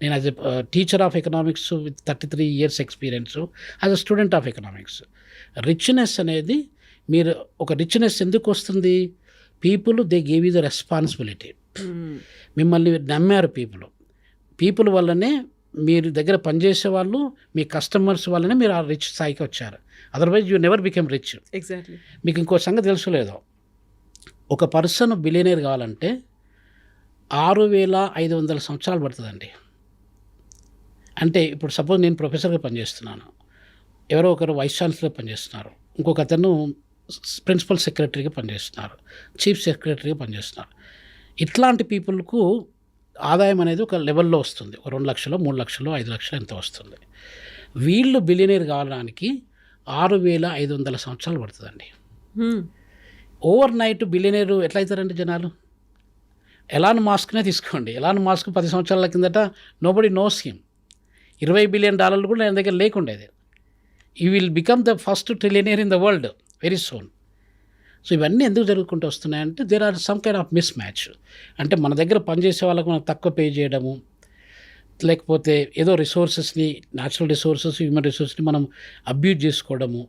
నేను as a teacher of economics with 33 years experience, as a student of economics, richness అనేది మీరు ఒక రిచ్నెస్ ఎందుకు వస్తుంది? People they gave you the responsibility. మిమ్మల్ని నమ్మారు పీపుల్ వల్లనే మీరు దగ్గర పనిచేసే వాళ్ళు, మీ కస్టమర్స్ వల్లనే మీరు ఆ రిచ్ స్థాయికి వచ్చారు. Otherwise you never become rich. Exactly. మీకు ఇంకో సంగతి తెలుసులేదో, ఒక పర్సన్ బిలియనీర్ కావాలంటే 6,500 సంవత్సరాలు పడుతుందండి. అంటే ఇప్పుడు సపోజ్ నేను ప్రొఫెసర్గా పనిచేస్తున్నాను, ఎవరో ఒకరు వైస్ ఛాన్సలర్గా పనిచేస్తున్నారు, ఇంకొక అతను ప్రిన్సిపల్ సెక్రటరీగా పనిచేస్తున్నారు, చీఫ్ సెక్రటరీగా పనిచేస్తున్నారు. ఇట్లాంటి పీపుల్కు ఆదాయం అనేది ఒక లెవెల్లో వస్తుంది. 2 లక్షలు, 3 లక్షలు, 5 లక్షలు ఎంత వస్తుంది. వీళ్ళు బిలియనీర్ కావడానికి 6,500 సంవత్సరాలు పడుతుందండి. ఓవర్ నైట్ బిలియనీర్ ఎట్లయితారండి జనాలు? ఎలాన్ మాస్క్నే తీసుకోండి. ఎలాన్ మాస్క్ 10 సంవత్సరాల కిందట నోబడి నోస్ హిమ్. $20 బిలియన్ కూడా ఆయన దగ్గర లేకుండేది. He will become the first trillionaire in the world very soon. So ఇవన్నీ ఎందుకు జరుగుకుంటూ వస్తున్నాయంటే there are some kind of mismatch. అంటే మన దగ్గర పనిచేసే వాళ్ళకు మనం తక్కువ పే చేయడము, లేకపోతే ఏదో రిసోర్సెస్ని, న్యాచురల్ రిసోర్సెస్, హ్యూమన్ రిసోర్స్ని మనం అబ్యూజ్ చేసుకోవడము,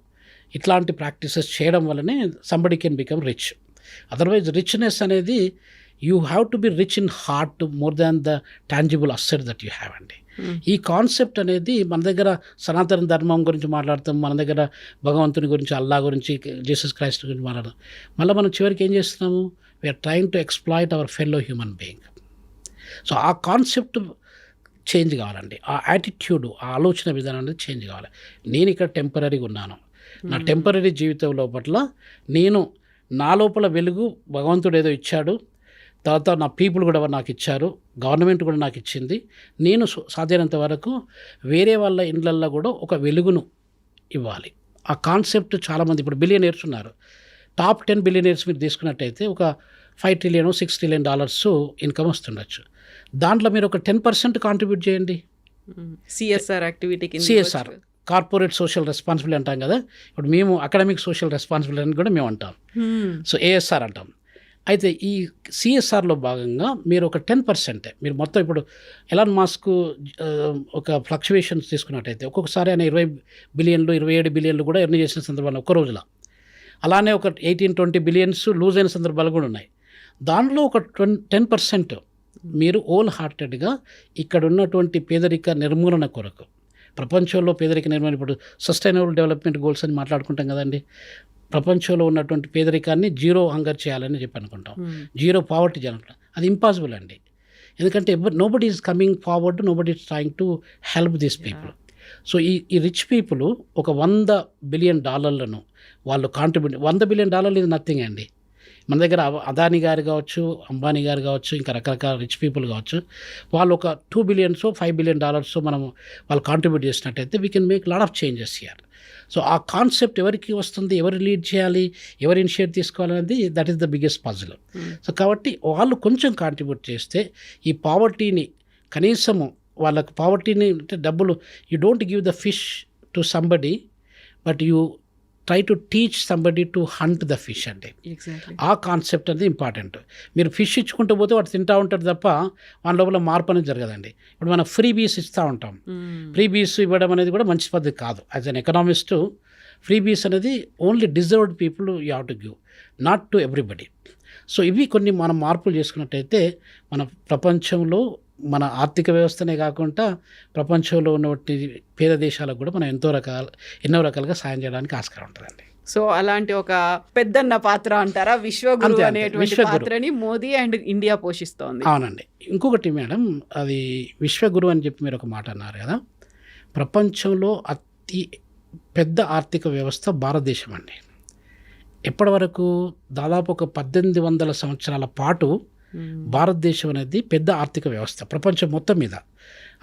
ఇట్లాంటి ప్రాక్టీసెస్ చేయడం వల్లనే somebody can become rich. Otherwise richness అనేది you have to be rich in heart more than the tangible asset that you have అండి. ఈ కాన్సెప్ట్ అనేది మన దగ్గర సనాతన ధర్మం గురించి మాట్లాడతాం, మన దగ్గర భగవంతుని గురించి, అల్లా గురించి, జీసస్ క్రైస్ట్ గురించి మాట్లాడతాం. మళ్ళీ మనం చివరికి ఏం చేస్తున్నాము? We are trying to exploit our fellow human being. So ఆ కాన్సెప్ట్ చేంజ్ కావాలండి. ఆ యాటిట్యూడ్, ఆ ఆలోచన విధానం అనేది చేంజ్ కావాలి. నేను ఇక్కడ టెంపరీగా ఉన్నాను, నా టెంపరీ జీవితం లోపల నేను నా లోపల వెలుగు భగవంతుడు ఏదో ఇచ్చాడు, తర్వాత నా పీపుల్ కూడా నాకు ఇచ్చారు, గవర్నమెంట్ కూడా నాకు ఇచ్చింది. నేను సాధ్యమైనంత వరకు వేరే వాళ్ళ ఇండ్లల్లో కూడా ఒక వెలుగును ఇవ్వాలి. ఆ కాన్సెప్ట్ చాలామంది ఇప్పుడు బిలియనీర్స్ ఉన్నారు. టాప్ 10 బిలియనీర్స్ మీరు తీసుకున్నట్టయితే ఒక $5 trillion, $6 trillion ఇన్కమ్ వస్తుండొచ్చు. దాంట్లో మీరు ఒక 10% కాంట్రిబ్యూట్ చేయండి. సిఎస్ఆర్ యాక్టివిటీకి, సిఎస్ఆర్ కార్పొరేట్ సోషల్ రెస్పాన్సిబిలిటీ అంటాం కదా. ఇప్పుడు మేము అకాడమిక్ సోషల్ రెస్పాన్సిబిలిటీ అని కూడా మేము అంటాం. సో ఏఎస్ఆర్ అంటాం. అయితే ఈ సిఎస్ఆర్లో భాగంగా మీరు ఒక 10%, మీరు మొత్తం ఇప్పుడు ఎలాన్ మాస్క్ ఒక ఫ్లక్చువేషన్స్ తీసుకున్నట్టయితే ఒక్కొక్కసారి ఆయన 20 బిలియన్లు, 27 బిలియన్లు కూడా ఎర్న్ చేసిన సందర్భాలు ఒక్క రోజులో. అలానే ఒక 18-20 బిలియన్స్ లూజ్ అయిన సందర్భాలు కూడా ఉన్నాయి. దానిలో ఒక 10% మీరు హోల్ హార్టెడ్గా ఇక్కడ ఉన్నటువంటి పేదరిక నిర్మూలన కొరకు, ప్రపంచంలో పేదరిక నిర్మూలన, ఇప్పుడు సస్టైనబుల్ డెవలప్మెంట్ గోల్స్ అని మాట్లాడుకుంటాం కదండి. ప్రపంచంలో ఉన్నటువంటి పేదరికాన్ని జీరో హంగర్ చేయాలని చెప్పి అనుకుంటాం, జీరో పావర్టీ చేయాలనుకుంటాం. అది ఇంపాసిబుల్ అండి. ఎందుకంటే nobody is coming forward, nobody is trying to help these people. So ఈ రిచ్ పీపుల్ ఒక $100 బిలియన్ వాళ్ళు కాంట్రిబ్యూట్, $100 బిలియన్ ఇది నథింగ్ అండి. మన దగ్గర అదానీ గారు కావచ్చు, అంబానీ గారు కావచ్చు, ఇంకా రకరకాల రిచ్ పీపుల్ కావచ్చు, వాళ్ళు ఒక $2 billion, $5 billion మనం వాళ్ళు కాంట్రిబ్యూట్ చేసినట్టయితే we can make lot of changes here. So ఆ కాన్సెప్ట్ ఎవరికి వస్తుంది, ఎవరు లీడ్ చేయాలి, ఎవరు ఇనిషియేట్ తీసుకోవాలనేది that is the biggest puzzle. So కాబట్టి వాళ్ళు కొంచెం కాంట్రిబ్యూట్ చేస్తే ఈ పావర్టీని కనీసము, వాళ్ళకు పావర్టీని అంటే డబ్బులు, you don't give the fish to somebody but you try to teach somebody to hunt the fish అండి. ఆ కాన్సెప్ట్ అనేది ఇంపార్టెంట్. మీరు ఫిష్ ఇచ్చుకుంటూ పోతే వాడు తింటూ ఉంటాడు తప్ప వాళ్ళ లోపల మార్పు అనేది జరగదండి. ఇప్పుడు మనం ఫ్రీ బీస్ ఇస్తూ ఉంటాం. ఫ్రీ బీస్ ఇవ్వడం అనేది కూడా మంచి పద్ధతి కాదు. యాజ్ అన్ ఎకనామిస్టు, ఫ్రీ బీస్ అనేది only deserved people you have to give, not to everybody. So ఇవి కొన్ని మనం మార్పులు చేసుకున్నట్టయితే మన ప్రపంచంలో మన ఆర్థిక వ్యవస్థనే కాకుండా ప్రపంచంలో ఉన్నటువంటి పేద దేశాలకు కూడా మనం ఎన్నో రకాలుగా సాయం చేయడానికి ఆస్కారం ఉంటుందండి. సో అలాంటి ఒక పెద్దన్న పాత్ర అంటారా, విశ్వగురు అనేటువంటి పాత్రని మోదీ అండ్ ఇండియా పోషిస్తోంది. అవునండి. ఇంకొకటి మేడం, అది విశ్వగురు అని చెప్పి మీరు ఒక మాట అన్నారు కదా. ప్రపంచంలో అతి పెద్ద ఆర్థిక వ్యవస్థ భారతదేశం అండి. ఎప్పటి వరకు దాదాపు ఒక 1800 సంవత్సరాల పాటు భారతదేశం అనేది పెద్ద ఆర్థిక వ్యవస్థ ప్రపంచం మొత్తం మీద.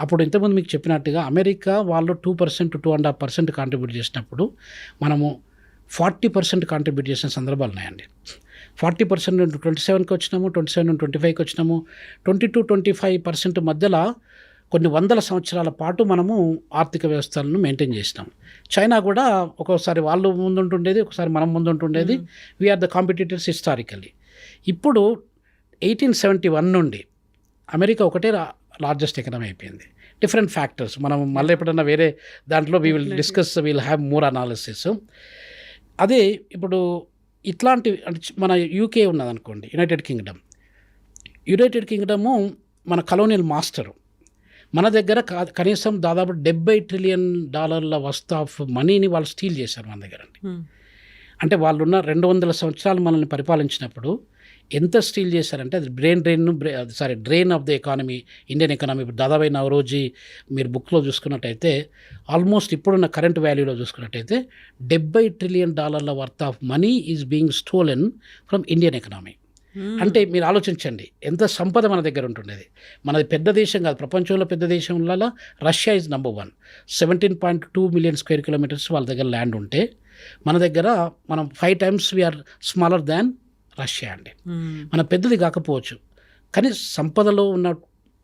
అప్పుడు ఇంతకుముందు మీకు చెప్పినట్టుగా అమెరికా వాళ్ళు 2%, 2.5% కాంట్రిబ్యూట్ చేసినప్పుడు మనము 40% కాంట్రిబ్యూట్ చేసిన సందర్భాలు ఉన్నాయండి. 40% నుండి 27కి వచ్చినాము, 27 నుండి 25కి వచ్చినాము, 22-25% మధ్యలో కొన్ని వందల సంవత్సరాల పాటు మనము ఆర్థిక వ్యవస్థలను మెయింటైన్ చేసినాం. చైనా కూడా ఒక్కోసారి వాళ్ళు ముందుంటుండేది, ఒకసారి మనం ముందుంటుండేది. We are the competitors historically. ఇప్పుడు 1871 నుండి అమెరికా ఒకటే లార్జెస్ట్ ఎకనమీ అయిపోయింది. డిఫరెంట్ ఫ్యాక్టర్స్ మనం మళ్ళీ ఎప్పుడన్నా వేరే దాంట్లో we will discuss, will have more analysis. అదే ఇప్పుడు ఇట్లాంటి మన యూకే ఉన్నదనుకోండి, యునైటెడ్ కింగ్డము మన కలోనియల్ మాస్టరు. మన దగ్గర కనీసం దాదాపు $70 ట్రిలియన్ వర్త్ ఆఫ్ మనీని వాళ్ళు స్టీల్ చేశారు మన దగ్గర. అంటే వాళ్ళున్న 200 సంవత్సరాలు మనల్ని పరిపాలించినప్పుడు ఎంత స్టీల్ చేశారంటే అది drain of the economy, Indian economy. ఇప్పుడు దాదాపు నవరోజీ మీరు బుక్లో చూసుకున్నట్టయితే ఆల్మోస్ట్ ఇప్పుడున్న కరెంట్ వాల్యూలో చూసుకున్నట్టయితే $70 trillion worth of money is being stolen from Indian economy. అంటే మీరు ఆలోచించండి ఎంత సంపద మన దగ్గర ఉంటుండేది. మనది పెద్ద దేశం కాదు, ప్రపంచంలో పెద్ద దేశంలో Russia is number 1. 17.2 million square kilometers వాళ్ళ దగ్గర ల్యాండ్ ఉంటే మన దగ్గర మనం 5 times we are smaller than Russia అండి. మన పెద్దది కాకపోవచ్చు, కానీ సంపదలో ఉన్న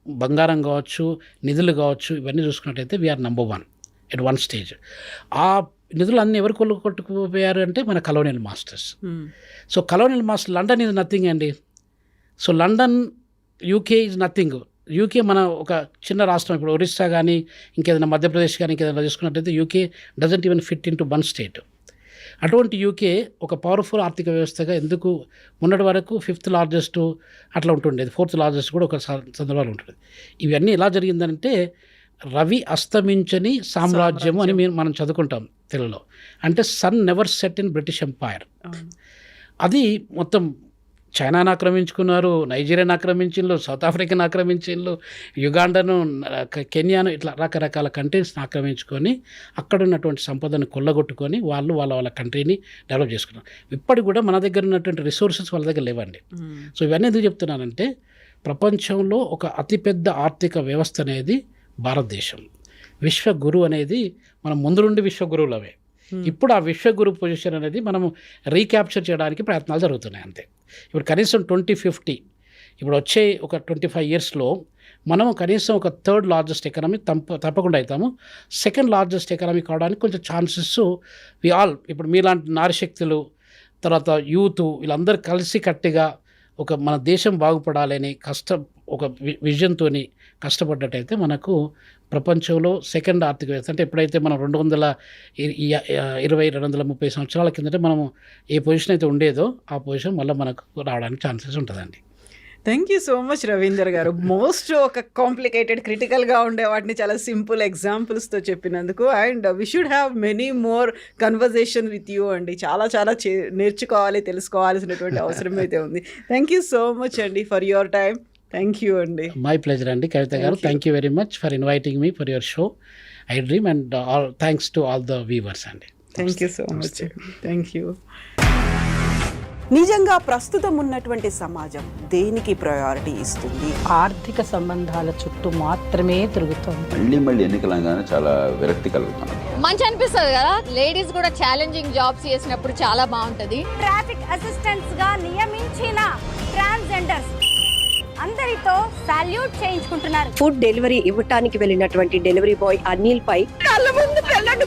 బంగారం కావచ్చు, నిధులు కావచ్చు, ఇవన్నీ చూసుకున్నట్టయితే we are number 1 at one stage. ఆ నిధులు అన్నీ ఎవరు కొట్టుకుపోయారు అంటే మన colonial masters. So colonial master London is nothing అండి. So London, UK is nothing. UK మన ఒక చిన్న రాష్ట్రం. ఇప్పుడు ఒరిస్సా కానీ ఇంకేదైనా మధ్యప్రదేశ్ కానీ ఇంకేదైనా చూసుకున్నట్టయితే UK doesn't even fit in to one state. అటువంటి యూకే ఒక పవర్ఫుల్ ఆర్థిక వ్యవస్థగా ఎందుకు మొన్నటి వరకు 5th లార్జెస్ట్ అట్లా ఉంటుండేది, 4th లార్జెస్ట్ కూడా ఒక సందర్భాలు ఉంటుంది. ఇవన్నీ ఎలా జరిగిందంటే రవి అస్తమించని సామ్రాజ్యము అని మనం చదువుకుంటాం తెలుగులో. అంటే sun never set in British empire. అది మొత్తం చైనాను ఆక్రమించుకున్నారు, నైజీరియాను ఆక్రమించిండ్రు, సౌత్ ఆఫ్రికాను ఆక్రమించిండ్రు, యుగాండాను, కెన్యాను, ఇట్లా రకరకాల కంట్రీస్ని ఆక్రమించుకొని అక్కడ ఉన్నటువంటి సంపదను కొల్లగొట్టుకొని వాళ్ళ కంట్రీని డెవలప్ చేసుకున్నారు. ఇప్పటికి కూడా మన దగ్గర ఉన్నటువంటి రిసోర్సెస్ వాళ్ళ దగ్గర లేవండి. సో ఇవన్నీ ఎందుకు చెప్తున్నానంటే ప్రపంచంలో ఒక అతిపెద్ద ఆర్థిక వ్యవస్థ అనేది భారతదేశం. విశ్వగురు అనేది మనం ముందు నుండి విశ్వగురువులవే. ఇప్పుడు ఆ విశ్వగురు పొజిషన్ అనేది మనము రీక్యాప్చర్ చేయడానికి ప్రయత్నాలు జరుగుతున్నాయి అంతే. ఇప్పుడు కనీసం 2050 ఇప్పుడు వచ్చే ఒక 25 yearsలో మనము కనీసం ఒక 3rd లార్జెస్ట్ ఎకానమీ తప్పకుండా అవుతాము. 2nd లార్జెస్ట్ ఎకానమీ కావడానికి కొంచెం ఛాన్సెస్ ఇప్పుడు మీలాంటి నారీశక్తులు, తర్వాత యూత్, వీళ్ళందరూ కలిసి కట్టిగా ఒక మన దేశం బాగుపడాలని ఒక విజన్తో కష్టపడ్డట్టయితే మనకు ప్రపంచంలో 2nd ఆర్థిక వ్యవస్థ అంటే ఎప్పుడైతే మనం 220-230 సంవత్సరాల కిందట మనము ఏ పొజిషన్ అయితే ఉండేదో ఆ పొజిషన్ మళ్ళీ మనకు రావడానికి ఛాన్సెస్ ఉంటుందండి. Thank you so much Ravinder గారు. మోస్ట్ ఒక కాంప్లికేటెడ్, క్రిటికల్గా ఉండే వాటిని చాలా సింపుల్ ఎగ్జాంపుల్స్తో చెప్పినందుకు. And we should have many more conversation with you అండి. చాలా నేర్చుకోవాలి, తెలుసుకోవాల్సినటువంటి అవసరం అయితే ఉంది. థ్యాంక్ యూ సో మచ్ అండి for your time. Thank you అండి. మై ప్లెజర్ అండి Kavitha garu. Thank you very much for inviting me for your show I dream. And thanks to all the viewers అండి. Thank you so much. Thank you. నిజంగా ప్రస్తుతం ఉన్నటువంటి సమాజం దేనికి priority ఇస్తుంది? ఆర్థిక సంబంధాల చుట్టూ మాత్రమే తిరుగుతుంది. మళ్ళీ ఎన్నికలంగానే చాలా విరక్తి కలుగుతాను. మంచి అనిపిస్తుంది కదా, లేడీస్ కూడా ఛాలెంజింగ్ జాబ్స్ చేసినప్పుడు చాలా బాగుంటది. ట్రాఫిక్ అసిస్టెంట్స్ గా నియమించిన ట్రాన్స్జెండర్స్ అందరితో సాల్యూట్ చేయించుకుంటున్నారు. ఫుడ్ డెలివరీ ఇవ్వటానికి వెళ్ళినటువంటి డెలివరీ బాయ్ అనిల్ పై కళ్ళ ముందు పెళ్ళండి